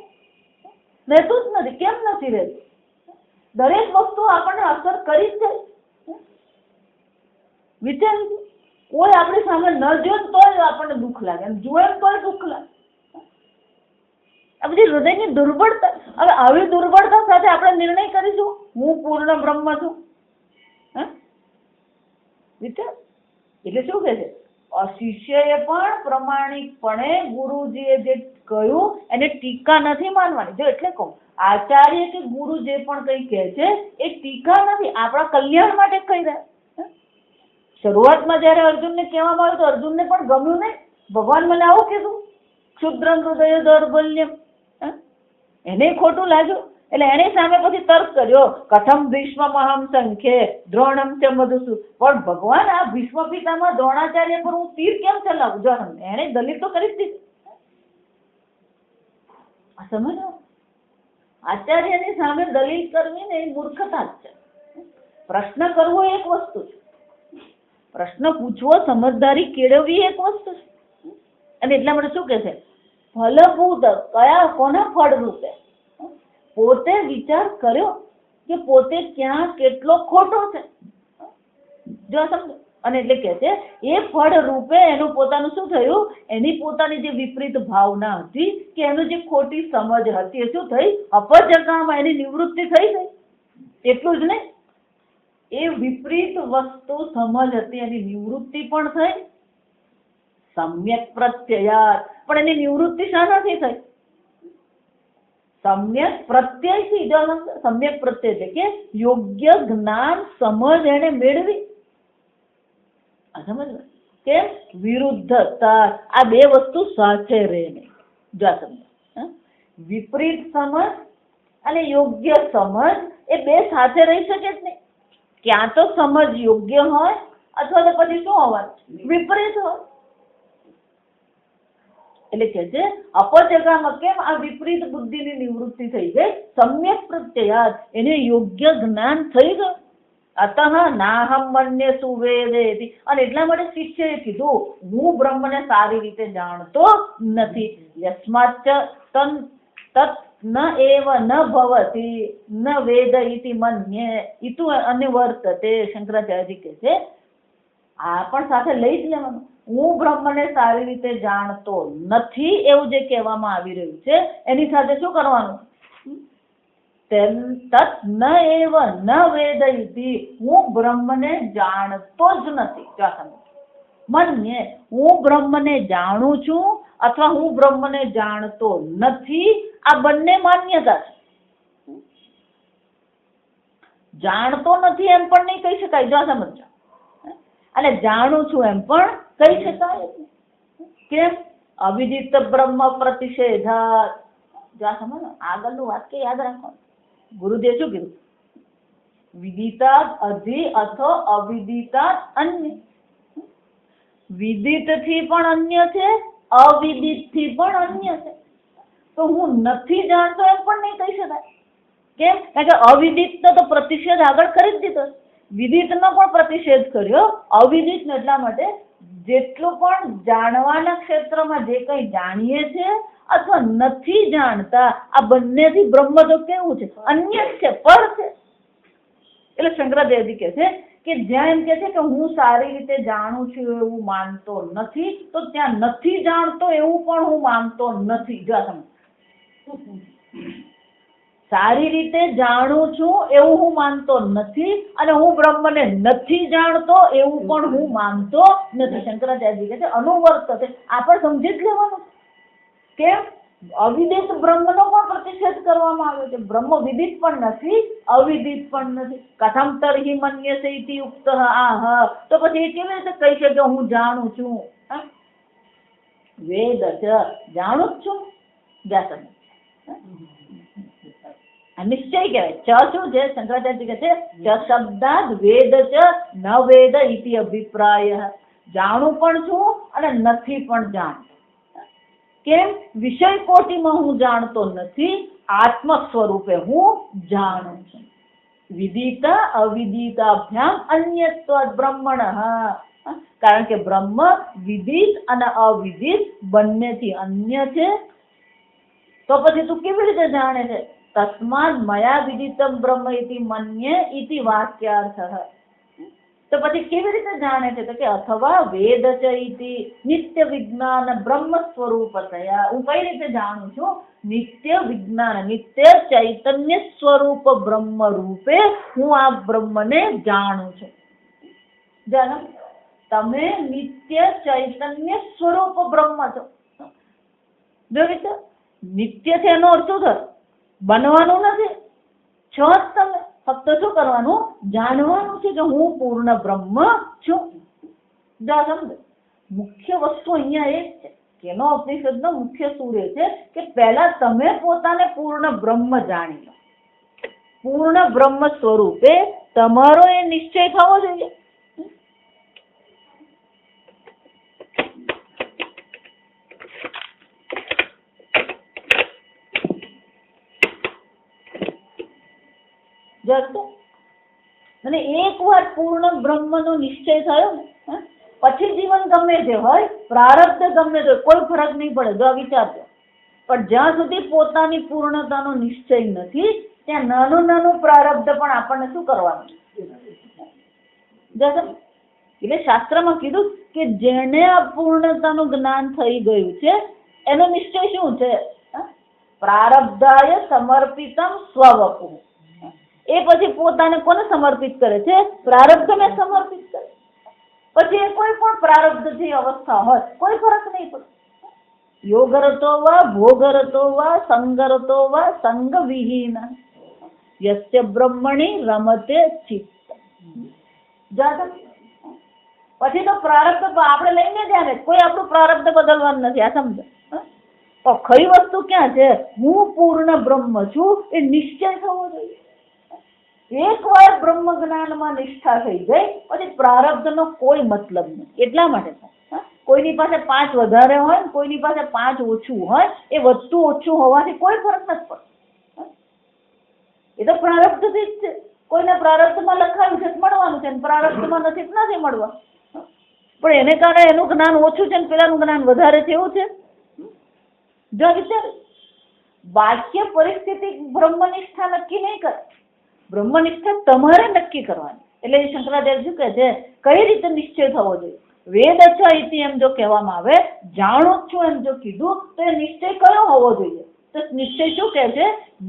S1: રહેતું જ નથી. કેમ નથી રહેતું? દરેક વસ્તુ આપણને અસર કરી જ જાય. વિચાર, કોઈ આપણી સામે ન જોયે તોય આપણને દુઃખ લાગે, અને જોયે તોય દુઃખ લાગે. આ બધી હૃદયની દુર્બળતા. હવે આવી દુર્બળતા સાથે આપણે નિર્ણય કરીશું હું પૂર્ણ બ્રહ્મ છું? વિચાર. એટલે શું કહે છે, શિષ્યએ પણ પ્રમાણિકપણે ગુરુજીએ જે કહ્યું એને ટીકા નથી માનવાની. જો એટલે કહું, આચાર્ય કે ગુરુ જે પણ કઈ કહે છે એ ટીકા નથી, આપણા કલ્યાણ માટે કહી રહ્યા. શરૂઆતમાં જયારે અર્જુનને કહેવામાં આવ્યું તો અર્જુનને પણ ગમ્યું નહીં. ભગવાન મને આવું કીધું, ક્ષુદ્રમ હૃદય દૌર્બલ્યમ, એને ખોટું લાગ્યું. એટલે એને સામે પછી તર્ક કર્યો, કથમ ભીષ્મમહમ સંખ્યે દ્રોણમ ચ મધુસૂ. પણ ભગવાન, આ ભીષ્મ પિતામાં દ્રોણાચાર્ય પર હું તીર કેમ ચલાવું? જો એને દલીલ તો કરી જ દીધી. સમજો, આચાર્યની સામે દલીલ કરવી ને એ મૂર્ખતા જ છે. પ્રશ્ન કરવો એક વસ્તુ છે, પ્રશ્ન પૂછવો, સમજદારી કેળવવી એક વસ્તુ છે. અને એટલા માટે શું કે છે, ફલભૂત કયા કોના ફળ રૂપે પોતે વિચાર કર્યો કે પોતે ક્યાં કેટલો ખોટો છે. જો સમજો. અને એટલે કે છે એ ફળ રૂપે એનું પોતાનું શું થયું, એની પોતાની જે વિપરીત ભાવના હતી કે એનું જે ખોટી સમજ હતી એ શું થઈ, અપચકામાં એની નિવૃત્તિ થઈ ગઈ. એટલું જ નહીં, એ વિપરીત વસ્તુ સમજ હતી એની નિવૃત્તિ પણ થઈ. સમ્યક પ્રત્યયાત, પણ એની નિવૃત્તિ શાનાથી થઈ? સમ્યક પ્રત્યયથી. જો સમ્યક પ્રત્યય એટલે કે યોગ્ય જ્ઞાન સમજ એને મેળવી. સમજ કેમ? વિરુદ્ધતા, આ બે વસ્તુ સાથે રહે નહીં. જો સમજ, વિપરીત સમજ અને યોગ્ય સમજ એ બે સાથે રહી શકે જ નહીં. ક્યાં તો સમજ યોગ્ય હોય અથવા તો પછી શું હોવાનું, વિપરીત હોય. એટલે કે છે અપચકામાં કેમ આ વિપરીત બુદ્ધિની નિવૃત્તિ થઈ ગઈ, સમ્યક પ્રત્યયાત એને યોગ્ય જ્ઞાન થઈ ગયું. અતઃ નાહમ મન્ય સુવેદેતિ. અને એટલા માટે શિષ્યએ કીધું હું બ્રહ્મને સારી રીતે જાણતો નથી. યસ્માચ્ચ તત ન એવ ન ભવતિ ન વેદ ઇતિ મન્યે ઇતુ અનિવર્તતે. શંકરાચાર્યજી કહે છે આ પણ સાથે લઈ જ લેવાનું. હું બ્રહ્મને સારી રીતે જાણતો નથી એવું જે કહેવામાં આવી રહ્યું છે એની સાથે શું કરવાનું, તત ન એવ ન વેદ ઇતિ. હું બ્રહ્મને જાણતો જ નથી. મન્યે, હું બ્રહ્મને જાણું છું અથવા હું બ્રહ્મને જાણતો નથી, આ બંને માન્યતા છે. જાણતો નથી એમ પણ નહીં કહી શકાય. જો સમજો, અને જાણું છું એમ પણ કહી શકાય. કેમ? અવિદિત બ્રહ્મ પ્રતિષેધાત. જો સમજો, આગળનું વાક્ય યાદ રાખો. ગુરુદેવ શું કીધું? વિદિતાત અધિ અથો અવિદિતાત અન્ય. વિદિત થી પણ અન્ય છે, અવિદિત થી પણ અન્ય છે. તો હું નથી જાણતો એમ પણ નહીં કહી શકાય. કેમ? કારણ કે અવિદિત તો પ્રતિષેધ આગળ કરી જ દીધો, વિદિત નો પણ પ્રતિષેધ કર્યો, અવિદિત એટલા માટે જેટલું પણ જાણવાના ક્ષેત્રમાં જે કંઈ જાણીએ છે અથવા નથી જાણતા, આ બંનેથી બ્રહ્મ તો કેવું છે, અન્ય છે, પર છે. એટલે શંકરાચાર્યજી કહે છે કે જ્યાં એમ કે છે કે હું સારી રીતે જાણું છું એવું માનતો નથી, તો ત્યાં નથી જાણતો એવું પણ હું માનતો નથી. જો સારી રીતે જાણું છું એવું હું માનતો નથી અને હું બ્રહ્મને નથી જાણતો એવું પણ હું માનતો નથી. શંકરાચાર્યજી કહે છે અનુવર્ત છે. આ પણ સમજી જ લેવાનું. કેમ? અવિદિત બ્રહ્મનો પણ પ્રતિષેધ કરવામાં આવ્યો છે. બ્રહ્મ વિદિત પણ નથી, અવિદિત પણ નથી. કથમ તર્હિ મન્યસે ઇતિ ઉક્તઃ આહ. તો પછી એ કેવી રીતે કહી શકે હું જાણું છું? વેદ છે, જાણું જ છું. જાસમ નિશ્ચય કહેવાય. ચ શું છે? શંકરાચાર્ય કહે છે ચ શબ્દાદ વેદ ચ ન વેદ ઇતિ અભિપ્રાય. જાણું પણ છું અને નથી પણ જાણતો. કેમ? વિષય કોટીમાં હું જાણતો નથી, આત્મ સ્વરૂપે હું જાણું છું. વિદિતા અવિદિતાભ્યામ અન્યત્વ બ્રહ્મણઃ. કારણ કે બ્રહ્મ વિદિત અને અવિદિત બંનેથી અન્ય છે. તો પછી તું કેવી રીતે જાણે છે? તસ્માદ મયા વિદિતમ બ્રહ્મ ઇતિ મન્યે ઇતિ વાક્યાર્થઃ. તો પછી કેવી રીતે જાણે છે? તો કે અથવા વેદ ચ ઇતિ નિત્ય વિજ્ઞાન બ્રહ્મ સ્વરૂપતયા. હું કઈ રીતે જાણું છું? નિત્ય વિજ્ઞાન, નિત્ય ચૈતન્ય સ્વરૂપ બ્રહ્મ રૂપે હું આ બ્રહ્મને જાણું છું. જાણો, તમે નિત્ય ચૈતન્ય સ્વરૂપ બ્રહ્મ છો. જો રીતે નિત્ય છે એનો અર્થ શું થયો? બનવાનું નથી, છો જ તમે. ફક્ત શું કરવાનું? જાણવાનું છે કે હું પૂર્ણ બ્રહ્મ છું. સમજો, મુખ્ય વસ્તુ અહીંયા એ જ છે. કેનો ઉપનિષદનો મુખ્ય સૂર એ છે કે પહેલા તમે પોતાને પૂર્ણ બ્રહ્મ જાણી લો. પૂર્ણ બ્રહ્મ સ્વરૂપે તમારો એ નિશ્ચય થવો જોઈએ. અને એકવાર પૂર્ણ બ્રહ્મનો નિશ્ચય થયો ને પછી જીવન ગમે તે હોય, પ્રારબ્ધ ગમે તે, કોઈ ફરક નહીં પડે. જો વિચારજો, પણ જ્યાં સુધી પોતાની પૂર્ણતાનો નિશ્ચય નથી ત્યાં નાનું નાનું પ્રારબ્ધ પણ આપણને શું કરવાનું? એટલે શાસ્ત્રમાં કીધું કે જેને આ પૂર્ણતાનું જ્ઞાન થઈ ગયું છે એનો નિશ્ચય શું છે? પ્રારબ્ધાય સમર્પિતમ સ્વવપુ. એ પછી પોતાને કોને સમર્પિત કરે છે? પ્રારબ્ધને સમર્પિત કરે. પછી એ કોઈ પણ પ્રારબ્ધથી અવસ્થા હોય કોઈ ફરક નહીં પડે. યોગરતો વા ભોગરતો વા સંગરતો વા સંગ વિહીન યસ્ય બ્રહ્મણી રમતે ચિત્ત. પછી તો પ્રારબ્ધ આપણે લઈને જાય ને, કોઈ આપણું પ્રારબ્ધ બદલવાનું નથી. આ સમજો. તો ખરી વસ્તુ ક્યાં છે? હું પૂર્ણ બ્રહ્મ છું એ નિશ્ચય થવો જોઈએ. એકવાર બ્રહ્મ જ્ઞાનમાં નિષ્ઠા થઈ ગઈ પછી પ્રારબ્ધનો કોઈ મતલબ નથી. એટલા માટે કોઈની પાસે 5 વધારે હોય ને કોઈની પાસે 5 ઓછું હોય, એ વધતું ઓછું હોવાથી કોઈ ફરક નથી પડતો. એ તો પ્રારબ્ધથી જ છે. કોઈને પ્રારબ્ધમાં લખાયું છે મળવાનું છે, પ્રારબ્ધમાં નથી મળવા. પણ એને કારણે એનું જ્ઞાન ઓછું છે ને પેલાનું જ્ઞાન વધારે છે, એવું છે? જો વિચાર, બાહ્ય પરિસ્થિતિ બ્રહ્મનિષ્ઠા નક્કી નહીં કરે. બ્રહ્મનિષ્ઠા તમારે નક્કી કરવાની. એટલે શંકરાચાર્ય શું કહે છે? કઈ રીતે નિશ્ચય થવો જોઈએ? વેદ છે ઇતિ એમ જો કહેવામાં આવે, જાણું છું એમ જો કીધું તો એ નિશ્ચય કયો હોવો જોઈએ? તો નિશ્ચય શું કહે છે?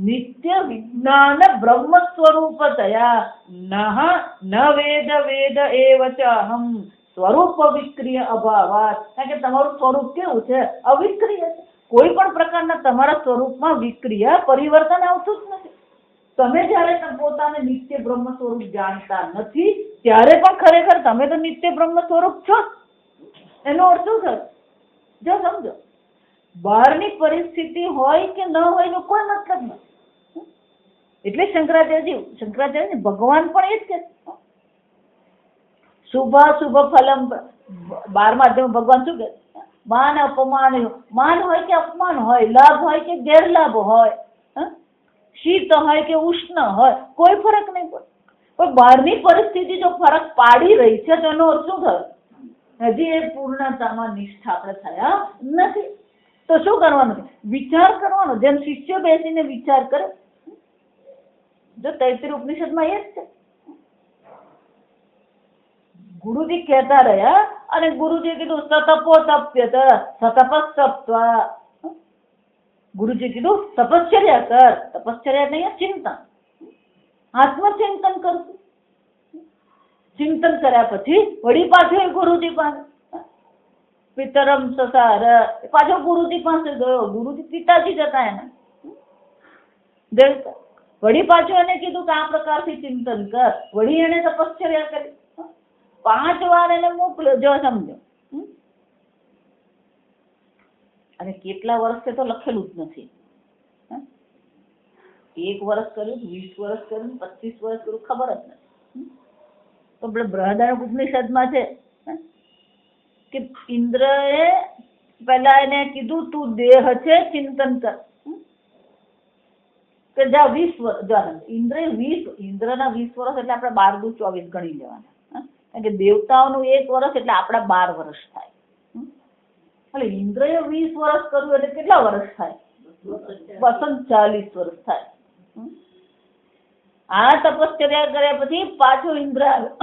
S1: નિત્ય વિજ્ઞાન બ્રહ્મ સ્વરૂપ તયા ન વેદ વેદ એવ ચ અહમ સ્વરૂપ વિક્રિય અભાવાત. કારણ કે તમારું સ્વરૂપ કેવું છે? અવિક્રિય છે. કોઈ પણ પ્રકારના તમારા સ્વરૂપમાં વિક્રિયા પરિવર્તન આવતું જ નથી. તમે જયારે પોતાને નિત્ય બ્રહ્મ સ્વરૂપ જાણતા નથી ત્યારે પણ ખરેખર તમે તો નિત્ય બ્રહ્મ સ્વરૂપ છો. એનો અર્થ શું થયો? જો સમજો, બહારની પરિસ્થિતિ હોય કે ન હોય એનો કોઈ મતલબ નથી. એટલે શંકરાચાર્ય ભગવાન પણ એ જ કે શુભ ફલમ. 12મા અધ્યાયમાં ભગવાન શું કે? માન અપમાન. માન હોય કે અપમાન હોય, લાભ હોય કે ગેરલાભ હોય, શીત હોય કે ઉષ્ણ હોય, કોઈ ફરક નહીં પડે. પણ બહારની પરિસ્થિતિ જો ફરક પાડી રહી છે તો એનો અર્થ શું થયો? હજી એ પૂર્ણતામાં નિષ્ઠા આપણે થયા નથી. તો શું કરવાનું? વિચાર કરવાનો. જેમ શિષ્ય બેસીને વિચાર કરે. જો તૈત્રીય ઉપનિષદમાં એ જ છે. ગુરુજી કહેતા રહ્યા અને ગુરુજીએ કીધું સતપો તપ્યત સતપસ્તપ્ત્વા. ગુરુજી કીધું તપશ્ચર્યા કર. તપશ્ચર્યા નહીં, ચિંતન, આત્મચિંતન કરશું. ચિંતન કર્યા પછી વળી પાછો ગુરુજી પાસે પિતરમ સસાર, પાછો ગુરુજી પાસે ગયો. ગુરુજી પિતાજી જતા એને વળી પાછો એને કીધું કે આ પ્રકારથી ચિંતન કર. વળી એને તપશ્ચર્યા કરી. 5 વાર એને મોકલ્યો. જો સમજો. અને કેટલા વર્ષે તો લખેલું જ નથી. 1 વર્ષ કર્યું, 20 વર્ષ કર્યું, 25 વર્ષ કર્યું, ખબર જ નથી. તો બૃહદારણ્યક ઉપનિષદમાં છે કે ઇન્દ્રએ પહેલા એને કીધું તું દેહ છે ચિંતન કર. કે જા 20 વર્ષ. ઇન્દ્રના 20 વર્ષ એટલે આપણે 12 દુ 24 ગણી લેવાના. કારણ કે દેવતાઓનું 1 વર્ષ એટલે આપડા 12 વર્ષ થાય. એટલે ઇન્દ્રએ 20 વર્ષ કર્યું એટલે કેટલા વર્ષ થાય? 240 વર્ષ થાય. આ તપશ્ચર્યા કર્યા પછી પાછો ઇન્દ્ર આવ્યો.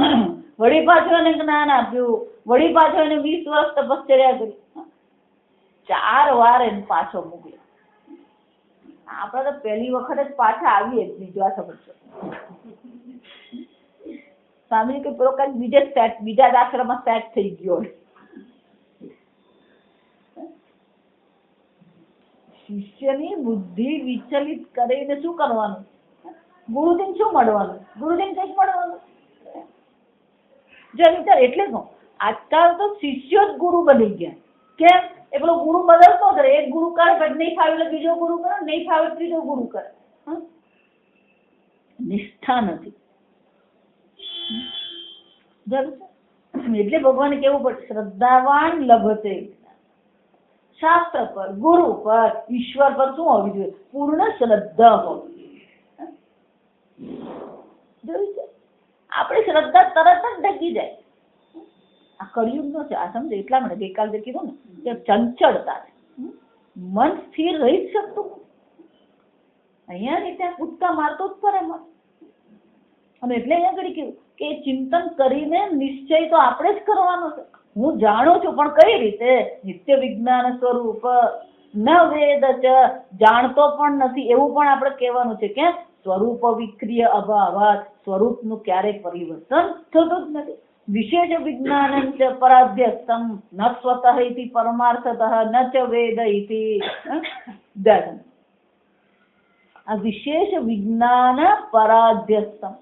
S1: વળી પાછું એને જ્ઞાન આપ્યું, વળી પાછો એને 20 વર્ષ તપશ્ચર્યા કરી, 4 વાર એને પાછો મોકલ્યો. આપણે તો પહેલી વખત જ પાછા આવીએ જ નહીં, જો આ સમજો. સ્વામી કે પેલો કઈક બીજા જ આશ્રમમાં સેટ થઈ ગયો. શિષ્યની બુદ્ધિ વિચલિત કરીને શું કરવાનું? ગુરુજીને શું મળવાનું? ગુરુજીને કંઈક મળવાનું. જો વિચાર, એટલે કહું આજકાલ તો શિષ્યો જ ગુરુ બની ગયા. કેમ? એ પેલો ગુરુ બદલતો જ રહે. એક ગુરુ કરે પછી નહીં ફાવે એટલે બીજો ગુરુ કરે, નહીં ફાવે ત્રીજો ગુરુ કરે. નિષ્ઠા નથી. એટલે ભગવાને કેવું પડે, શ્રદ્ધાવાન લભતે. શાસ્ત્ર પર, ગુરુ પર, ઈશ્વર પર શું હોવી જોઈએ? પૂર્ણ શ્રદ્ધા હોવી. જોયું છે? આપણી શ્રદ્ધા તરત જ ડગી જાય. આ કળિયુગ નો છે, આ સમજે. એટલા માટે ગઈકાલે કીધું ને કે ચંચળતા છે, મન સ્થિર રહી જ શકતું. અહીંયા ને ત્યાં કૂદકા મારતો જ ફરે મન. અને એટલે અહીંયા આગળ કેવું કે ચિંતન કરીને નિશ્ચય તો આપણે જ કરવાનો છે. હું જાણું છું, પણ કઈ રીતે? નિત્ય વિજ્ઞાન સ્વરૂપ ન વેદ ચ, જાણતો પણ નથી એવું પણ આપણે કહેવાનું છે. કે સ્વરૂપ વિક્રિય અભાવાત, સ્વરૂપનું ક્યારેય પરિવર્તન થતું જ નથી. વિશેષ વિજ્ઞાન ચ પરાધ્યસ્તમ ન સ્વતઃ ઇતિ પરમાર્થતઃ ન ચ વેદ ઇતિ. આ વિશેષ વિજ્ઞાન પરાધ્યસ્તમ,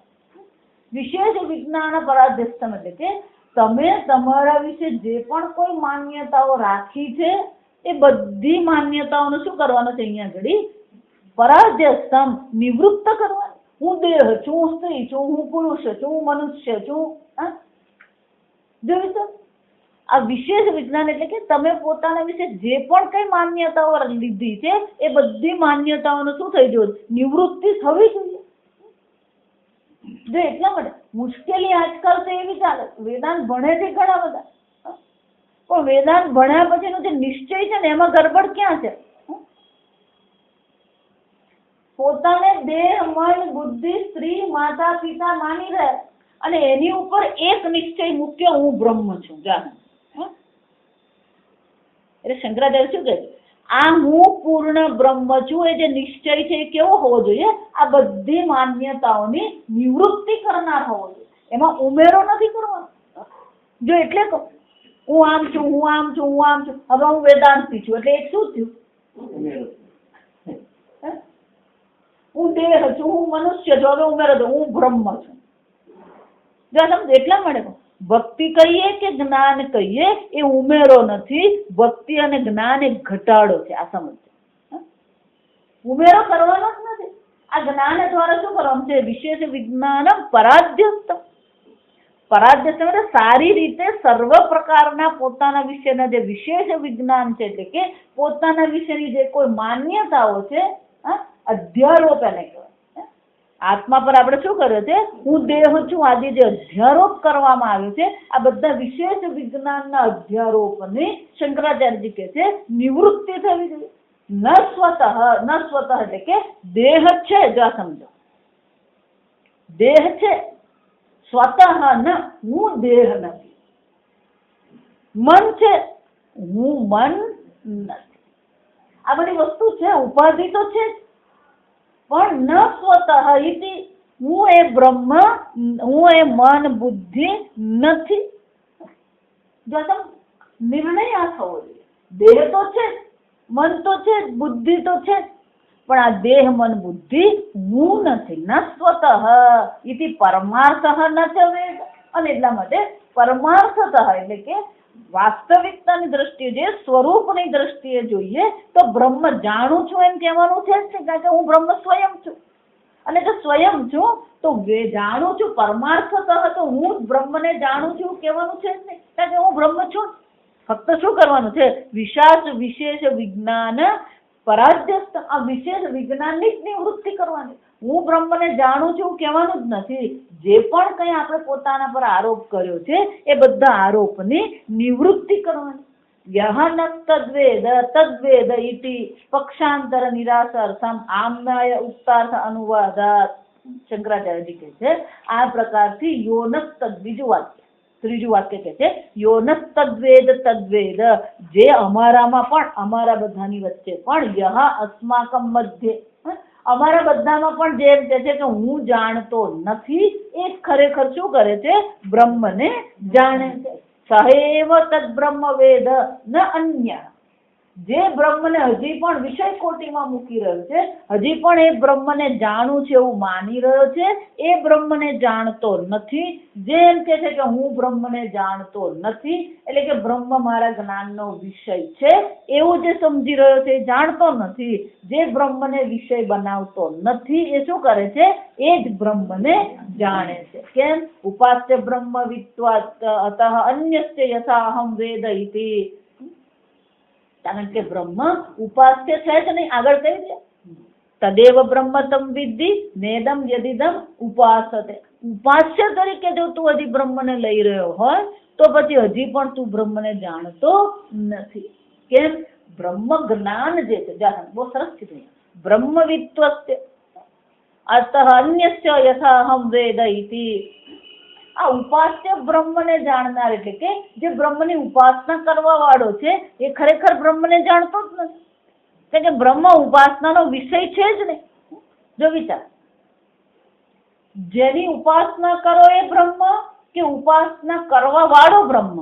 S1: વિશેષ વિજ્ઞાન પરાધ્યસ્તમ એટલે કે તમે તમારા વિશે જે પણ કોઈ માન્યતાઓ રાખી છે એ બધી માન્યતાઓનું શું કરવાનું છે? અહીંયા ઘડી પરાધ્યસ્તમ, નિવૃત્ત કરવાનું. હું દેહ છું, હું સ્ત્રી છું, હું પુરુષ છું, હું મનુષ્ય છું. જોયું તો આ વિશેષ વિજ્ઞાન એટલે કે તમે પોતાના વિશે જે પણ કઈ માન્યતાઓ લીધી છે એ બધી માન્યતાઓનું શું થઈ જવું? નિવૃત્તિ થવી જોઈએ. જો એટલા માટે મુશ્કેલી આજકાલ તો એવી ચાલે, વેદાંત ભણે છે ઘણા બધા, પણ વેદાંત ભણ્યા પછીનો જે નિશ્ચય છે ને એમાં ગડબડ ક્યાં છે? પોતાને દેહ, મન, બુદ્ધિ, સ્ત્રી, માતા, પિતા માની રહ્યા અને એની ઉપર એક નિશ્ચય મૂક્યો, હું બ્રહ્મ છું. જાણો એટલે શંકરાચાર્ય શું કહે? આ હું પૂર્ણ બ્રહ્મ છું એ જે નિશ્ચય છે એ કેવો હોવો જોઈએ? આ બધી માન્યતાઓની નિવૃત્તિ કરનાર હોવો જોઈએ. એમાં ઉમેરો નથી કરવાનો. જો એટલે કહું હું આમ છું, હું આમ છું, હું આમ છું, હવે હું વેદાંતી છું એટલે એક શું થયું? હું દેહ છું, હું મનુષ્ય છું, હવે ઉમેરો દો હું બ્રહ્મ છું. જો સમજ, એટલા માટે ભક્તિ કહીએ કે જ્ઞાન કહીએ એ ઉમેરો નથી. ભક્તિ અને જ્ઞાન એ ઘટાડો છે. આ સમજ, ઉમેરો કરવાનો જ નથી. આ જ્ઞાન દ્વારા શું કરવાનું છે? વિશેષ વિજ્ઞાન પરાધ્યસ્તમ. પરાધ્યસ્તમ એટલે સારી રીતે સર્વ પ્રકારના પોતાના વિશેના જે વિશેષ વિજ્ઞાન છે, એટલે કે પોતાના વિશેની જે કોઈ માન્યતાઓ છે, અધ્યારોપ એને કહેવાય. આત્મા પર આપણે શું કર્યું છે? હું દેહ છું આદિ જે અધ્યારોપ કરવામાં આવ્યો છે, આ બધા વિશેષ વિજ્ઞાનના અધ્યારોપની શંકરાચાર્યજી કહે છે નિવૃત્તિ થવી જોઈએ. ન સ્વતઃ, ન સ્વતઃ એટલે કે દેહ છે, જો સમજો, દેહ છે, સ્વતઃ ન, હું દેહ નથી. મન છે, હું મન નથી. આ બધી વસ્તુ છે, ઉપાધિ તો છે જ, પણ ન સ્વતઃ ઇતિ, હું એ બ્રહ્મ, હું એ મન બુદ્ધિ નથી. જો નિર્ણય આ થવો જોઈએ. દેહ તો છે, મન તો છે, બુદ્ધિ તો છે, પણ આ દેહ મન બુદ્ધિ હું નથી. ન સ્વતઃ ઇતિ પરમાર્થઃ ન ચ વેદ. અને એટલા માટે પરમાર્થતઃ એટલે કે વાસ્તવિકતાની દ્રષ્ટિએ, જે સ્વરૂપની દ્રષ્ટિએ જોઈએ તો બ્રહ્મ જાણું છું એમ કહેવાનું છે જ, કારણ કે હું બ્રહ્મ સ્વયં છું. અને જો સ્વયં છું તો જાણું છું પરમાર્થતઃ, તો હું બ્રહ્મને જાણું છું કહેવાનું છે જ નહીં, કારણ કે હું બ્રહ્મ છું. ફક્ત શું કરવાનું છે? વિશેષ વિજ્ઞાન પરાધ્યસ્ત, આ વિશેષ વિજ્ઞાનની જ નિવૃત્તિ કરવાની. હું બ્રહ્મને જાણું છું કહેવાનું જ નથી. જે પણ કંઈ આપણે પોતાના પર આરોપ કર્યો છે એ બધા આરોપની નિવૃત્તિ કરવાની. યહન તદ્વેદ તદ્વેદ ઇતિ પક્ષાંતર નિરાસર્થમ આમ્નાય ઉક્તાર્થ અનુવાદાત. શંકરાચાર્યજી કહે છે આ પ્રકારથી યોનક તદ, બીજું વાક્ય, ત્રીજું વાક્ય કહે છે યોનસ તદ્વેદ તદ્વેદ, જે અમારામાં પણ, અમારા બધાની વચ્ચે પણ, યહ અસ્માકમ મધ્ય, અમારા બધામાં પણ જે એમ કહે છે કે હું જાણતો નથી, એ ખરેખર શું કરે છે? બ્રહ્મને જાણે છે. સહેવ તદ બ્રહ્મ વેદ ન અન્ય, જે બ્રહ્મને હજી પણ વિષય કોટીમાં મૂકી રહ્યો છે, હજી પણ એ બ્રહ્મને જાણું છે એવું માની રહ્યો છે, એ બ્રહ્મને જાણતો નથી. જે એમ કે છે કે હું બ્રહ્મને જાણતો નથી, એટલે કે બ્રહ્મ મારા જ્ઞાનનો વિષય છે એવું જે સમજી રહ્યો છે, એ જાણતો નથી. જે બ્રહ્મને વિષય બનાવતો નથી, એ શું કરે છે? એ જ બ્રહ્મને જાણે છે. કેમ? ઉપાસ્ય બ્રહ્મ વિદ્વાત અતઃ અન્યસ્ય યથા અહમ વેદ ઇતિ, કારણ કે બ્રહ્મ ઉપાસ્ય છે જ નહીં. આગળ કહ્યું છે તદેવ બ્રહ્મ તમ વિદ્ધિ નેદમ યદિદમ ઉપાસતે. ઉપાસ્ય તરીકે જો તું હજી બ્રહ્મને લઈ રહ્યો હોય તો પછી હજી પણ તું બ્રહ્મને જાણતો નથી. કેમ? બ્રહ્મ જ્ઞાન જે છે, બહુ સરસ કીધું, બ્રહ્મ વિદ્વસ્ય અતઃ અન્યસ્ય યથા અહમ વેદ ઇતિ. આ ઉપાસ્ય બ્રહ્મને જાણનાર એટલે કે જે બ્રહ્મની ઉપાસના કરવા વાળો છે, એ ખરેખર બ્રહ્મને જાણતો જ નથી. કારણ કે બ્રહ્મ ઉપાસનાનો વિષય છે જ નહીં. જો વિચાર, જેની ઉપાસના કરો એ બ્રહ્મ કે ઉપાસના કરવા વાળો બ્રહ્મ?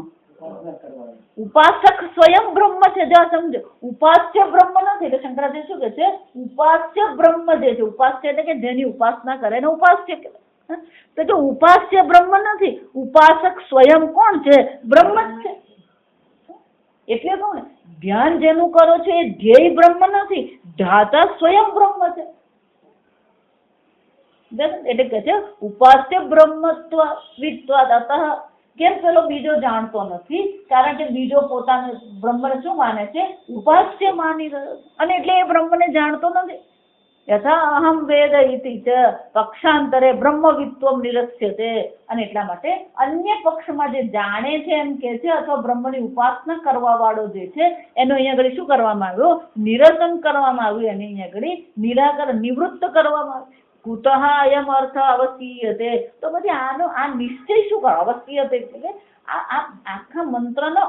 S1: ઉપાસક સ્વયં બ્રહ્મ છે. જો સમજો, ઉપાસ્ય બ્રહ્મ નથી. એટલે શંકરાચાર્ય શું કે છે? ઉપાસ્ય બ્રહ્મ જે છે, ઉપાસ્ય એટલે કે જેની ઉપાસના કરે એને ઉપાસ્ય કહેવાય. તો જો ઉપાસ્ય બ્રહ્મ નથી, ઉપાસક સ્વયં કોણ છે? બ્રહ્મ જ છે. એટલે કહું ને, ધ્યાન જેનું કરો છો એ ધ્યેય બ્રહ્મ નથી, ધાતા સ્વયં બ્રહ્મ છે. એટલે કે છે ઉપાસ્ય બ્રહ્મત્વ વિદ્વાદ અતઃ. કેમ પેલો બીજો જાણતો નથી? કારણ કે બીજો પોતાને બ્રહ્મને શું માને છે? ઉપાસ્ય માની રહ્યો છે, અને એટલે એ બ્રહ્મને જાણતો નથી. યથા અહમ વેદ ઇતિ ચ પક્ષાંતરે બ્રહ્મ વિત્વમ નિરસ્યતે. અને એટલા માટે અન્ય પક્ષમાં જે જાણે છે એમ કે છે, અથવા બ્રહ્મની ઉપાસના કરવા વાળો જે છે, એનો અહીંયા આગળ શું કરવામાં આવ્યું? નિરસન કરવામાં આવ્યું. એને અહીંયા આગળ નિરાકરણ, નિવૃત્ત કરવામાં આવ્યું. કુતઃ અયમ અર્થ અવસ્યતે. તો પછી આનો આ નિશ્ચય શું કરો? અવસ્યતે એટલે કે આ આખા મંત્રનો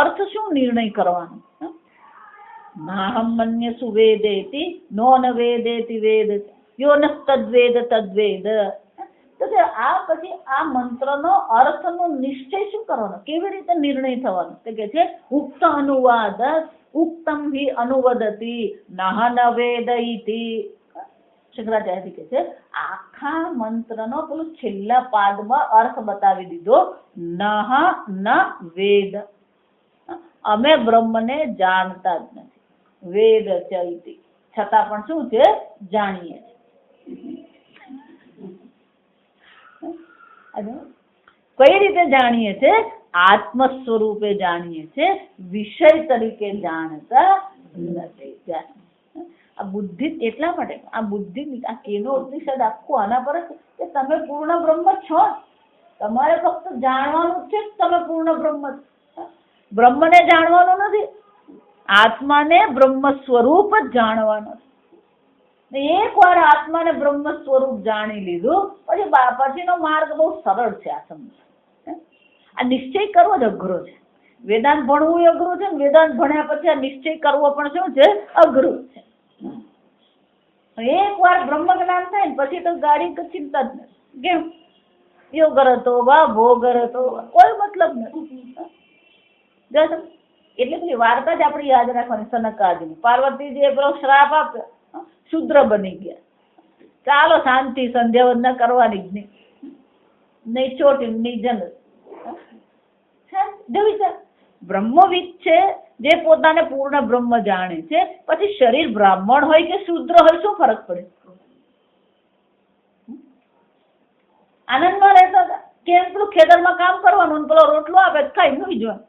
S1: અર્થ શું નિર્ણય કરવાનો? નાહમ મન્યસુ વેદેતિ નો ન વેદેતિ વેદ યો ન તદ્વેદ તદ્વેદ. તો આ પછી આ મંત્રનો અર્થનો નિશ્ચય શું કરવાનો? કેવી રીતે નિર્ણય થવાનો? તો કે છે ઉક્ત અનુવાદ ઉક્તમ હિ અનુવદતિ નહ ન વેદ ઇતિ. શંકરાચાર્ય કહે છે આખા મંત્રનો પેલું છેલ્લા પાદમાં અર્થ બતાવી દીધો. નહ ન વેદ, અમે બ્રહ્મને જાણતા જ નથી. વેદ ચૈતિ, છતાં પણ શું છે? જાણીએ છીએ. કઈ રીતે જાણીએ છે? આત્મ સ્વરૂપે જાણીએ છે, વિષય તરીકે જાણતા નથી. આ બુદ્ધિ એટલા માટે, આ બુદ્ધિ, આ કેનો ઉપનિષદ આખું આના પર કે તમે પૂર્ણ બ્રહ્મ છો. તમારે ફક્ત જાણવાનું છે તમે પૂર્ણ બ્રહ્મ છો. બ્રહ્મને જાણવાનું નથી, આત્માને બ્રહ્મ સ્વરૂપ જ જાણવાનું. એક વાર આત્માને બ્રહ્મ સ્વરૂપ જાણી લીધું પછીનો માર્ગ બહુ સરળ છે. આ સમજ, આ નિશ્ચય કરવો જ અઘરો છે. વેદાંત ભણવું અઘરું છે, વેદાંત ભણ્યા પછી આ નિશ્ચય કરવો પણ શું છે? અઘરું છે. એક વાર બ્રહ્મ જ્ઞાન થાય ને પછી તો ગાડી ચિંતા જ નથી. કેમ? યોગ હતો વા ભોગ હતો, કોઈ મતલબ નથી. એટલે પેલી વાર્તા જ આપણે યાદ રાખવાની. સનકાદિની પાર્વતીજીએ પેલો શ્રાપ આપ્યો, શુદ્ર બની ગયા. ચાલો શાંતિ, સંધ્યા કરવાની જ નહીં, નહીં ચોટી નહીં જન. બ્રહ્મવિદ છે જે પોતાને પૂર્ણ બ્રહ્મ જાણે છે, પછી શરીર બ્રાહ્મણ હોય કે શુદ્ર હોય, શું ફરક પડે? આનંદમાં રહેતા હતા. કેમ? પેલું ખેતરમાં કામ કરવાનું, પેલો રોટલો આપે ખાઈ નહીં જોવાનું,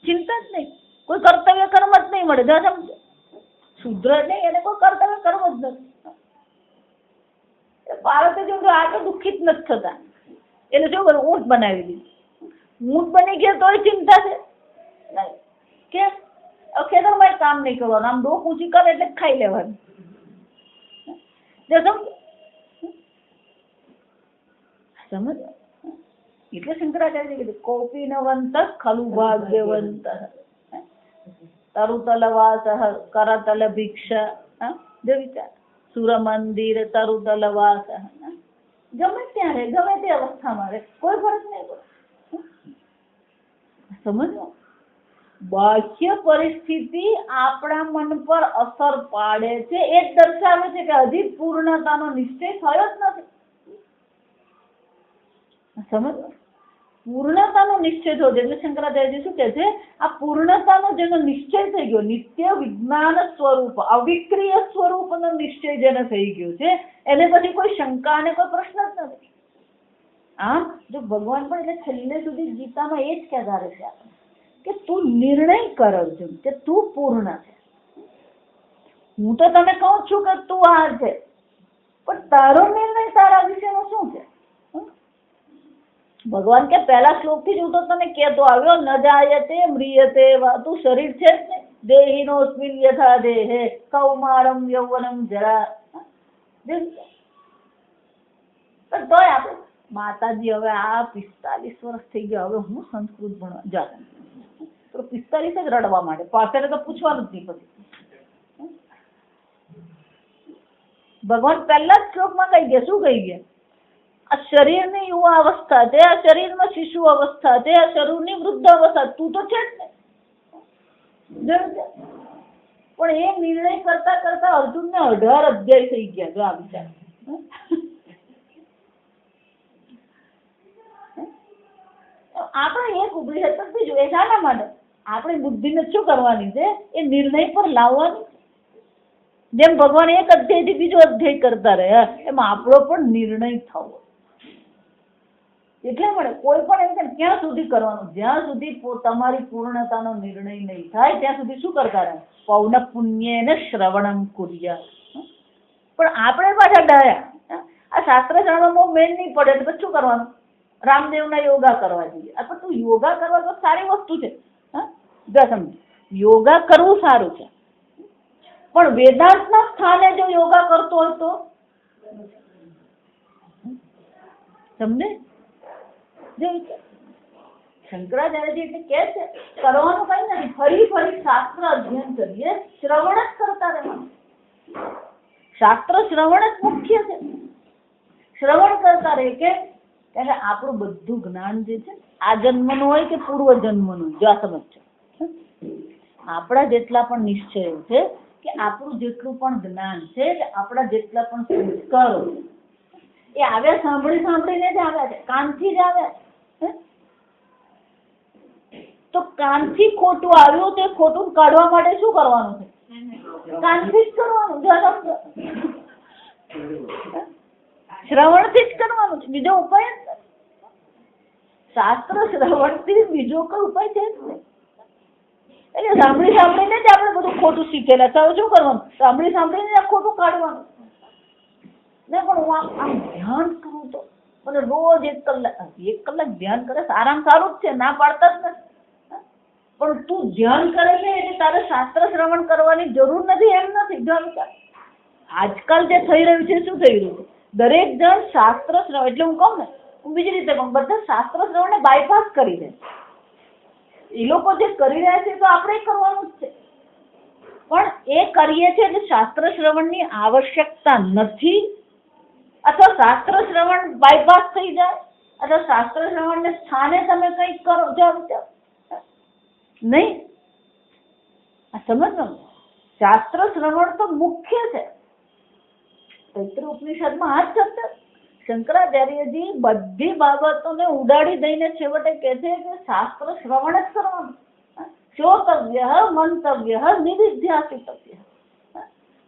S1: ચિંતા જ નહીં, કોઈ કર્તવ્ય કર્મ જ નહીં મળે. સમજે? શુદ્ર નહીં, એને કોઈ કર્તવ્ય કર્મ જ નથી. પાર્વતી જો આ તો દુઃખિત નથી થતા, એટલે શું કરું? ઊંટ બનાવી દીધું. ઊંટ બની ગયા તોય ચિંતા છે નહીં. કેમ? ખેતરમાં કામ નહીં કરવાનું, આમ ડોક ઊંચી કરે એટલે ખાઈ લેવાનું. સમજ? એટલે શંકરાચાર્ય કીધું કૌપીનવંત ખલુ ભાગ્યવંત તરુતલવાસ કરતલ ભિક્ષા જો વિચાર સુર મંદિર તરુતલવાસ ગમે ત્યાં રહે ગમે તે અવસ્થામાં રહે કોઈ ફરક નહીં પડે. સમજો બાહ્ય પરિસ્થિતિ આપણા મન પર અસર પાડે છે એ જ દર્શાવે છે કે હજી પૂર્ણતાનો નિશ્ચય થયો જ નથી. સમજો પૂર્ણતાનો નિશ્ચય થયો એટલે શંકરાચાર્યજી શું કહે છે આ પૂર્ણતાનો જેનો નિશ્ચય થઈ ગયો નિત્ય વિજ્ઞાન સ્વરૂપ અવિક્રિય સ્વરૂપનો નિશ્ચય જેને થઈ ગયો છે એને પછી કોઈ શંકા અને કોઈ પ્રશ્ન જ નથી. આમ જો ભગવાન પણ એટલે છેલ્લે સુધી ગીતામાં એ જ કહેતા રહે છે આપણે કે તું નિર્ણય કર અર્જુન કે તું પૂર્ણ છે. હું તો તને કહું છું કે તું આ છે પણ તારો નિર્ણય તારા વિશેનો શું છે. ભગવાન કે પહેલા શ્લોક થી જ હું તો તને કહેતો આવ્યો ન જાયતે મ્રિયતે વા તું શરીર છે જ ને દેહિનોસ્મિન યથા દેહે કૌમારમ યૌવનમ જરા. પણ તોય આપણે માતાજી હવે આ 45 વર્ષ થઈ ગયા હવે હું સંસ્કૃત ભણવા જા તો 45 જ રડવા માંડે પાછળ તો પૂછવાનું જ નહીં. પછી ભગવાન પહેલા જ શ્લોકમાં કહી ગયા શું કહી ગયા આ શરીરની યુવા અવસ્થા છે આ શરીરમાં શિશુ અવસ્થા છે આ શરીરની વૃદ્ધ અવસ્થા તું તો છે જ ને. પણ એ નિર્ણય કરતા કરતા અર્જુનને 18 અધ્યાય થઈ ગયા જો આ વિચાર. આપણે એક ઉભી હતી બીજું એ શાના માટે આપણી બુદ્ધિને શું કરવાની છે એ નિર્ણય પર લાવવાની. જેમ ભગવાન એક અધ્યાયથી બીજો અધ્યાય કરતા રહ્યા એમાં આપણો પણ નિર્ણય થવો. એટલે મળે કોઈ પણ એમ કે ક્યાં સુધી કરવાનું જ્યાં સુધી તમારી પૂર્ણતાનો નિર્ણય નહીં થાય ત્યાં સુધી શું કરતા રહે પૌન પુણ્યને શ્રવણમ કુર્યા. પણ આપણે પાછા ડાયા આ શાસ્ત્ર જાણવામાં મેળ નહીં પડે એટલે પછી શું કરવાનું રામદેવના યોગા કરવા જોઈએ. પણ તું યોગા કરવા તો સારી વસ્તુ છે સમજ યોગા કરવું સારું છે પણ વેદાંતના સ્થાને જો યોગા કરતો હોય તો સમજે. શંકરાચાર્યજી એટલે કે છે કરવાનું કઈ નથી ફરી ફરી શાસ્ત્ર અધ્યયન કરીએ શ્રવણ જ કરતા રહેવાનું. શાસ્ત્ર શ્રવણ જ મુખ્ય છે. શ્રવણ કરતા રહે કે આપણું બધું જ્ઞાન જે છે આ જન્મનું હોય કે પૂર્વ જન્મનું જો આ સમજ છે આપણા જેટલા પણ નિશ્ચયો છે કે આપણું જેટલું પણ જ્ઞાન છે કે આપણા જેટલા પણ સંસ્કારો એ આવ્યા સાંભળી સાંભળીને જ આવ્યા છે કાનથી જ આવ્યા છે. તો કાનથી ખોટું આવ્યું તે ખોટું કાઢવા માટે શું કરવાનું છે કાનથી જ કરવાનું શ્રવણથી જ કરવાનું છે બીજો ઉપાય જ નથી. શાસ્ત્ર શ્રવણથી બીજો કોઈ ઉપાય છે જ નહીં. એટલે સાંભળી સાંભળીને જ આપણે બધું ખોટું શીખેલા તો શું કરવાનું સાંભળી સાંભળીને ખોટું કાઢવાનું ને. પણ હું આમ ધ્યાન કરું તો મને રોજ 1 કલાક ધ્યાન કરે આરામ સારું જ છે ના પાડતા જ નથી. પણ તું ધ્યાન કરે છે એટલે તારે શાસ્ત્ર શ્રવણ કરવાની જરૂર નથી એમ નથી. આજકાલ જે થઈ રહ્યું છે શું થઈ રહ્યું છે દરેક જણ શાસ્ત્ર શ્રવણ એટલે હું કહું ને હું બીજી રીતે કહું બધા શાસ્ત્ર શ્રવણને બાયપાસ કરી દે. એ લોકો જે કરી રહ્યા છે તો આપણે કરવાનું જ છે પણ એ કરીએ છીએ એટલે શાસ્ત્ર શ્રવણની આવશ્યકતા નથી અથવા શાસ્ત્ર શ્રવણ બાયપાસ થઈ જાય અથવા શાસ્ત્ર શ્રવણને સ્થાને તમે કંઈક કરો જાઓ નહીં. આ સમજવાનું શાસ્ત્ર શ્રવણ તો મુખ્ય છે. તૈત્તરીય ઉપનિષદમાં આ જ છે શંકરાચાર્યજી બધી બાબતોને ઉડાડી દઈને છેવટે કહે છે કે શાસ્ત્ર શ્રવણ જ કરવાનું. શ્રોતવ્ય મંતવ્ય નિધિધ્યાસિતવ્ય.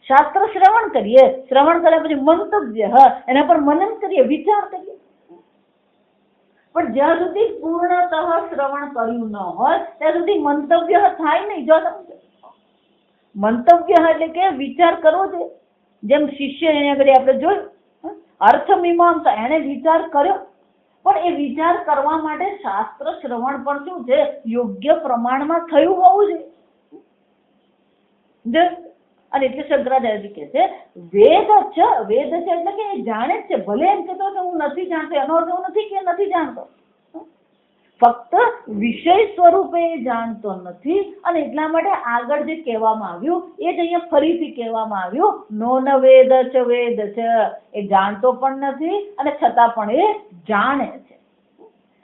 S1: શાસ્ત્ર શ્રવણ કરીએ શ્રવણ કર્યા પછી મંતવ્ય એના પર મનન કરીએ વિચાર કરીએ. પણ જ્યાં સુધી પૂર્ણતઃ શ્રવણ કર્યું ન હોય ત્યાં સુધી મંતવ્ય થાય નહીં. જો મંતવ્ય એટલે કે વિચાર કરવો છે. જેમ શિષ્ય અહીંયા આગળ આપણે જોયું અર્થમીમાંસા એને વિચાર કર્યો પણ એ વિચાર કરવા માટે શાસ્ત્ર શ્રવણ પણ શું છે યોગ્ય પ્રમાણમાં થયું હોવું જોઈએ. અને એટલે શંકરાચાર્યજી કહે છે વેદ છે એટલે કે એ જાણે જ છે ભલે એમ કહેતો કે હું નથી જાણતો એનો અર્થ એવું નથી કે નથી જાણતો ફક્ત વિષય સ્વરૂપે એ જાણતો નથી અને એટલા માટે આગળ જે કહેવામાં આવ્યું એ જ અહીંયા ફરીથી કહેવામાં આવ્યું નો ન વેદ ચ વેદ ચ એ જાણતો પણ નથી અને છતાં પણ એ જાણે છે.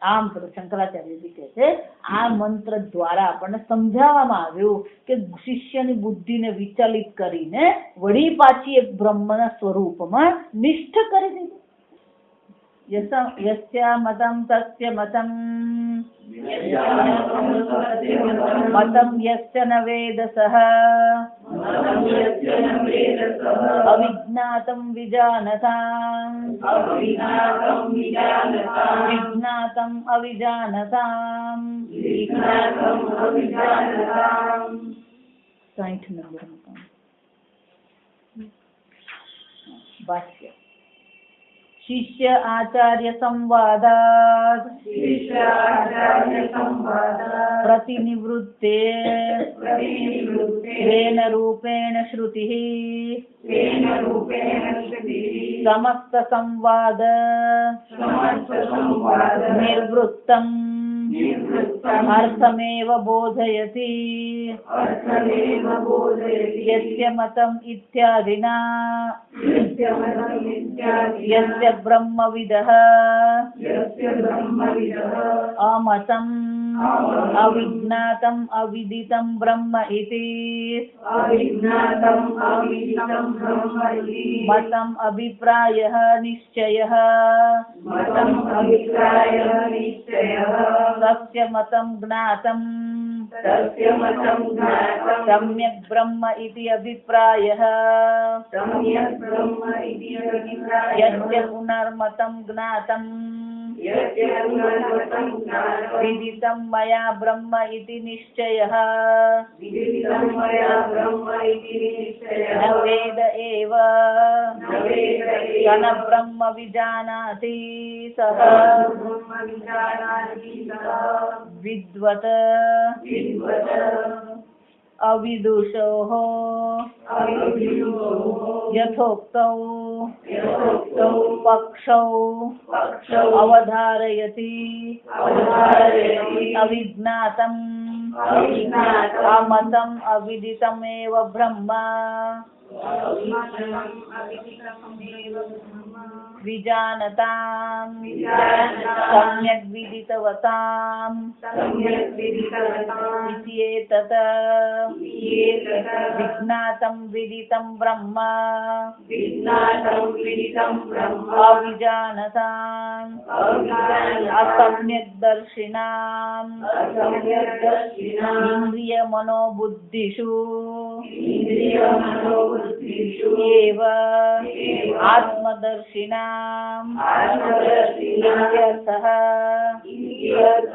S1: આમ શંકરાચાર્યજી કહે છે આ મંત્ર દ્વારા આપણને સમજાવવામાં આવ્યું કે શિષ્યની બુદ્ધિને વિચલિત કરીને વળી પાછી એક બ્રહ્મના સ્વરૂપમાં નિષ્ઠ કરી દીધી. યસ્ય મતમ તસ્ય મતમ મતમ યસ્ય ન વેદસઃ અવિજ્ઞાતમ વિજાનતામ વિજ્ઞાતમ અવિજાનતામ. 60 નંબર ભાષ્ય. शिष्य आचार्य संवादात् प्रतिनिवृत्ते तेन रूपेण श्रुतिः समस्त संवाद निर्वृत्तम् अर्थमेव बोधयति यस्य मतम् इत्यादिना यस्य ब्रह्मविदः अमतम् अविज्ञातम् अविदितं ब्रह्म इति मतम् अभिप्रायः निश्चयः तस्य मतं ज्ञातं सम्यक् ब्रह्म इति अभिप्रायः यस्य पुनर्मतं ज्ञातं विदितं मया ब्रह्म इति निश्चयः न वेद एव स न ब्रह्म विजानाति सः विद्वत् अविदुषोः यथोक्तौ पक्षौ अवधारयति अविज्ञातम् अमतम् अविदितमेव ब्रह्म विजानताम् सम्यक् विदितवताम् इत्येतत् विज्ञातं विदितं ब्रह्म अविजानताम् असम्यक् दर्शिनाम् इन्द्रियमनोबुद्धिषु एव आत्मदर्शिनाम् इत्यर्थः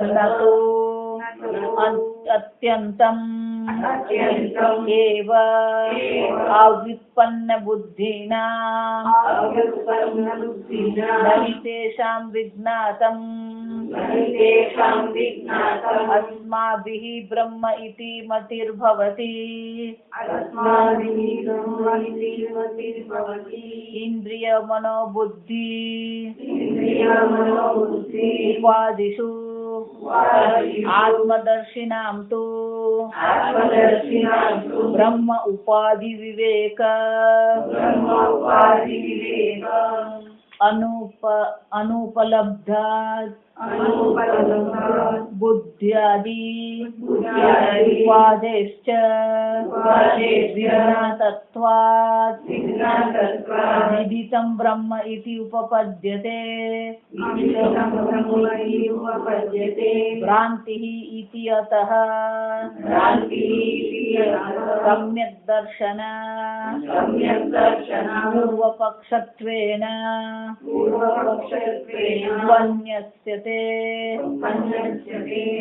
S1: न तु अत्यन्तम् एव अव्युत्पन्नबुद्धीनां न हि तेषां विज्ञातम् अस्माभिः ब्रह्म इति मतिर्भवति इन्द्रियमनोबुद्धि उपादिषु आत्मदर्शिनां तु ब्रह्म उपाधि विवेक अनुपलब्धात् बुद्ध्यादि उपादेश्च विज्ञातत्वात् विदितं ब्रह्म इति उपपद्यते भ्रान्तिः इति अतः सम्यक् दर्शन पूर्वपक्षत्वेन उपन्यस्यते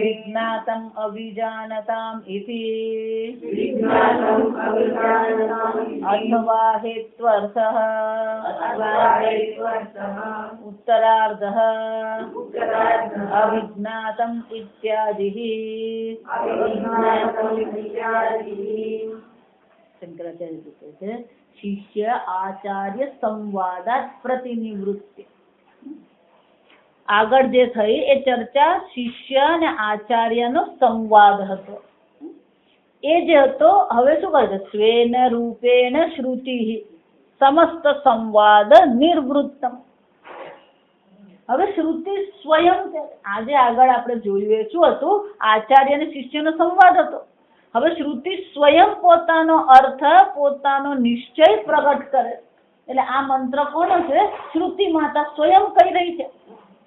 S1: विज्ञातम् अविजानताम् इति अथवा हेत्वर्थः उत्तरार्धः अविज्ञातम् इत्यादिः शंकराचार्य कहते हैं शिष्य आचार्य संवादात् प्रतिनिवृत्ति. આગળ જે થઈ એ ચર્ચા શિષ્ય અને આચાર્યનો સંવાદ હતો. એ જે હતો હવે શું કરે છે? સ્વેન રૂપેણ શ્રુતિ સમસ્ત સંવાદ નિર્વૃત્તમ. હવે શ્રુતિ સ્વયં છે. આજે આગળ આપણે જોયું શું હતું? આચાર્ય અને શિષ્યનો સંવાદ હતો. હવે શ્રુતિ સ્વયં પોતાનો અર્થ, પોતાનો નિશ્ચય પ્રગટ કરે. એટલે આ મંત્ર કોનો છે? શ્રુતિ માતા સ્વયં કહી રહી છે.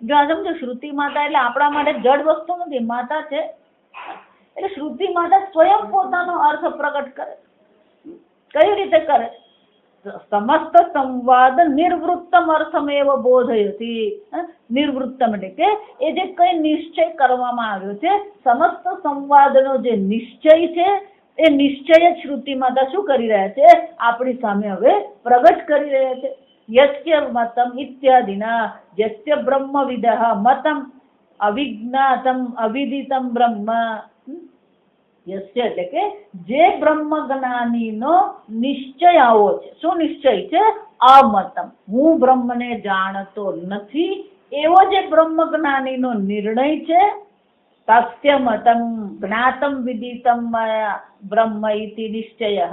S1: જો આ સમજો, શ્રુતિ માતા એટલે આપણા માટે જડ વસ્તુ નથી, માતા છે. એટલે શ્રુતિ માતા સ્વયં પોતાનો અર્થ પ્રગટ કરે. કઈ રીતે કરે? સમસ્ત સંવાદ નિર્વૃત્તમ અર્થમેવ બોધયતિ. નિર્વૃત્તમ એટલે કે એ જે કઈ નિશ્ચય કરવામાં આવ્યો છે, સમસ્ત સંવાદનો જે નિશ્ચય છે, એ નિશ્ચય જ શ્રુતિ માતા શું કરી રહ્યા છે? આપણી સામે હવે પ્રગટ કરી રહ્યા છે. યસ્ય મતમ ઇત્યાદિના યસ્ય બ્રહ્મવિદઃ મતમ અવિજ્ઞાતમ અવિદિતમ બ્રહ્મ. યસ્ય એટલે કે જે બ્રહ્મ જ્ઞાનીનો નિશ્ચય આવો છે. શું નિશ્ચય છે? અમતમ, હું બ્રહ્મને જાણતો નથી, એવો જે બ્રહ્મ જ્ઞાનીનો નિર્ણય છે. તસ્ય મતમ જ્ઞાતમ વિદિતમ બ્રહ્મ ઇતિ નિશ્ચય.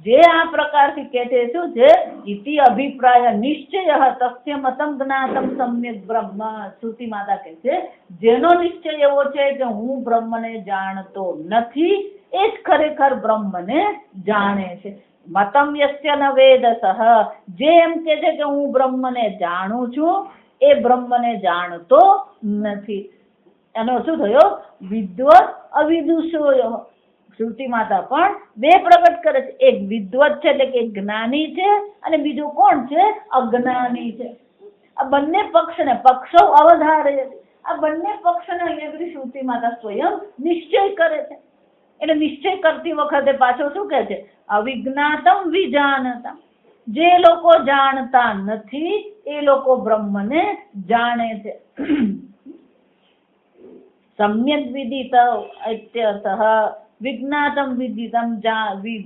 S1: જે આ પ્રકારથી કહે છે શું છે? ઇતિ અભિપ્રાય નિશ્ચય તસ્ય મતમ જ્ઞાતમ સમ્યક બ્રહ્મ. શ્રુતિ માતા કહે છે જેનો નિશ્ચય એવો છે કે હું બ્રહ્મને જાણતો નથી, એ જ ખરેખર બ્રહ્મને જાણે છે. મતમ યસ્ય ન વેદસઃ, જે એમ કે છે કે હું બ્રહ્મને જાણું છું, એ બ્રહ્મને જાણતો નથી. એનો શું થયો? વિદ્વત અવિદુષોય. શ્રુતિ માતા પણ બે પ્રગટ કરે છે. એક વિદ્વત છે એટલે કે જ્ઞાની છે, અને બીજું કોણ છે? અજ્ઞાની છે. આ બંને પક્ષને પક્ષો અવધારે છે. આ બંને પક્ષને અહીંયા બધી શ્રુતિ માતા સ્વયં નિશ્ચય કરે છે. એટલે નિશ્ચય કરતી વખતે પાછો શું કહે છે? અવિજ્ઞાતમ વિજાનતમ. જે લોકો જાણતા નથી એ લોકો બ્રહ્મને જાણે છે. સમ્યક વિદિત ઇત્યર્થઃ વિજ્ઞાતમ વિદિતમ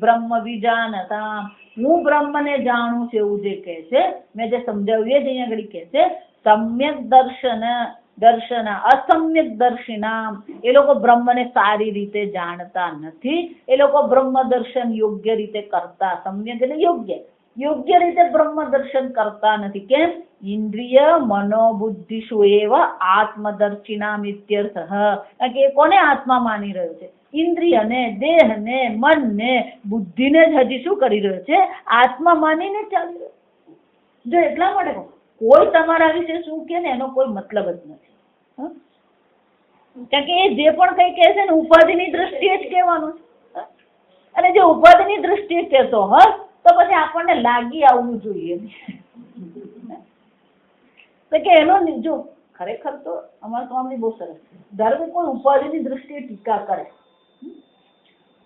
S1: બ્રહ્મ વિજાનતા. હું બ્રહ્મને જાણું છું એવું જે કહે છે, મેં જે સમજાવ્યું એ જ અહીંયા આગળ કહે છે. સમ્યક દર્શન અસમ્યક દર્શિનામ. એ લોકો બ્રહ્મને સારી રીતે જાણતા નથી, એ લોકો બ્રહ્મ દર્શન યોગ્ય રીતે કરતા. સમ્યક એટલે યોગ્ય રીતે બ્રહ્મ દર્શન કરતા નથી. કેમ? ઇન્દ્રિય મનોબુદ્ધિષુ એવ આત્મદર્શિનામ ઇત્યર્થઃ. કારણ કે એ કોને આત્મા માની રહ્યો છે? ઇન્દ્રિયને, દેહને, મનને, બુદ્ધિને જ હજી શું કરી રહ્યો છે? આત્મા માનીને ચાલી રહ્યો. જો એટલા માટે કોઈ તમારા વિશે શું કે ને એનો કોઈ મતલબ જ નથી. કારણ કે એ જે પણ કઈ કહે છે ને ઉપાધિની દ્રષ્ટિએ જ કહેવાનું છે. અને જે ઉપાધિની દ્રષ્ટિએ કહેતો હોય તો પછી આપણને લાગી આવવું જોઈએ કે એનો જો ખરેખર તો અમારા સ્વામી બહુ સરસ છે. ધારો કે કોઈ ઉપાધિની દ્રષ્ટિએ ટીકા કરે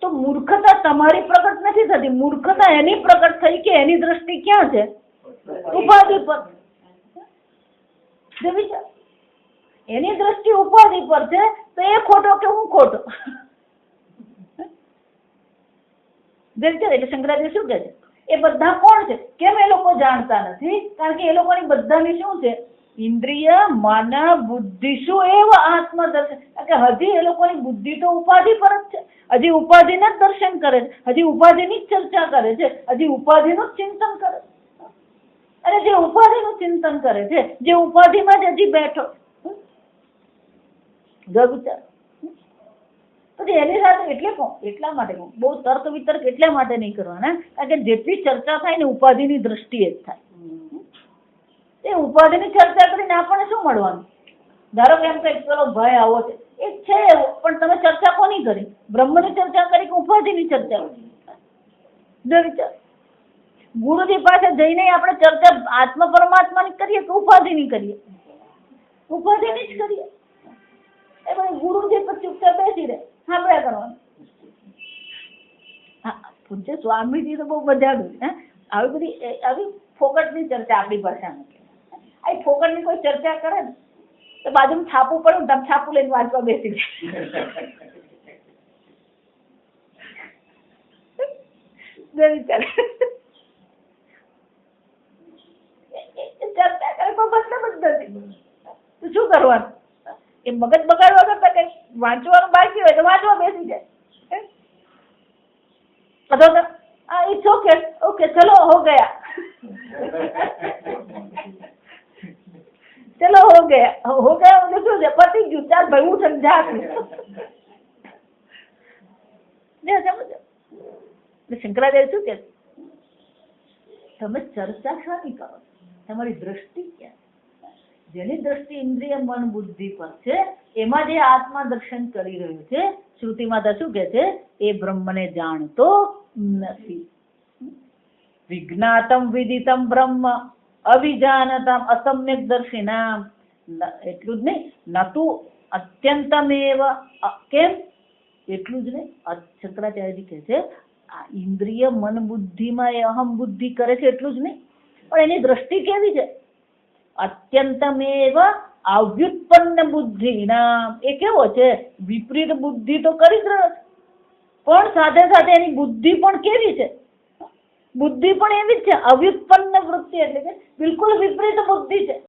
S1: તો મૂર્ખતા તમારી પ્રગટ નથી થતી, મૂર્ખતા એની પ્રગટ થઈ કે એની દ્રષ્ટિ ક્યાં છે? ઉપાધિ પર. એની દ્રષ્ટિ ઉપાધિ પર છે તો એ ખોટો કે હું ખોટો? એટલે શંકરાચાર્ય શું કહે છે? એ બધા કોણ છે? કેમ એ લોકો જાણતા નથી? કારણ કે એ લોકોની બધાની શું છે? ઇન્દ્રિય મન બુદ્ધિ શું એવ આત્મદર્શન. કે હજી એ લોકોની બુદ્ધિ તો ઉપાધિ પર જ છે. હજી ઉપાધિના જ દર્શન કરે છે, હજી ઉપાધિની જ ચર્ચા કરે છે, હજી ઉપાધિનું જ ચિંતન કરે છે. અને જે ઉપાધિનું ચિંતન કરે છે, જે ઉપાધિમાં જ હજી બેઠો વિચાર, પછી એની સાથે એટલા માટે બહુ તર્ક વિતર્ક એટલા માટે નહીં કરવાના, કારણ કે જેટલી ચર્ચા થાય ને ઉપાધિની દ્રષ્ટિએ જ થાય. એ ઉપાધિની ચર્ચા કરીને આપણને શું મળવાનું? ધારો કે એમ કઈ પેલો ભય આવો છે, એ છે પણ તમે ચર્ચા કોની કરી? બ્રહ્મની ચર્ચા કરી કે ઉપાધિની ચર્ચા કરી? જો વિચાર. ગુરુજી પાસે જઈને આપણે ચર્ચા આત્મ પરમાત્માની કરીએ કે ઉપાધિની કરીએ? ઉપાધિની જ કરીએ. એ ભાઈ ગુરુજી પર ચૂપચાપ બેસી રહે, સાંભળ્યા કરવાનું. હા, પૂજ્ય સ્વામીજી તો બહુ મજા આવી. આવી બધી આવી ફોકટની ચર્ચા આપણી ભાષામાં. આ ફોકટની કોઈ ચર્ચા કરે ને તો બાજુમાં છાપું પડે ને છાપું લઈને વાંચવા બેસી જાય. ચર્ચા કરે કોઈ મતલબ જ નથી. તો શું કરવાનું? એ મગજ બગાડવા કરતા કઈ વાંચવાનું બાકી હોય તો વાંચવા બેસી જાય. અથવા તો ઇટ્સ ઓકે, ઓકે ચલો હો ગયા, ચલો હો ગયા, હો ગયા એટલે શું છે? પતી ગયું, ચાલ ભાઈ ઉઠ અને જા. શંકરાચાર્ય શું કે તમે ચર્ચા શાની કરો? તમારી દ્રષ્ટિ ક્યાં? જેની દ્રષ્ટિ ઇન્દ્રિય મન બુદ્ધિ પર છે એમાં જે આત્મા દર્શન કરી રહ્યું છે, શ્રુતિ માતા શું કે છે? એ બ્રહ્મને જાણતો નથી. વિજ્ઞાતમ વિદિતમ બ્રહ્મ અવિજાનતમ અસમ્યક દર્શિનામ. એટલું જ નહીં, નતુ અત્યંતમેવ. કેમ? એટલું જ નહીં, શંકરાચાર્યજી કહે છે આ ઇન્દ્રિય મન બુદ્ધિમાં એ અહમ બુદ્ધિ કરે છે એટલું જ નહીં, પણ એની દ્રષ્ટિ કેવી છે? અત્યંતમેવ અવ્યુત્પન્ન બુદ્ધિ નામ. એ કેવો છે? વિપરીત બુદ્ધિ તો કરી જ રહ્યો છે, પણ સાથે સાથે એની બુદ્ધિ પણ કેવી છે? બુદ્ધિ પણ એવી જ છે, અવ્યુત્પન્ન વૃત્તિ, એટલે કે બિલકુલ વિપરીત બુદ્ધિ છે.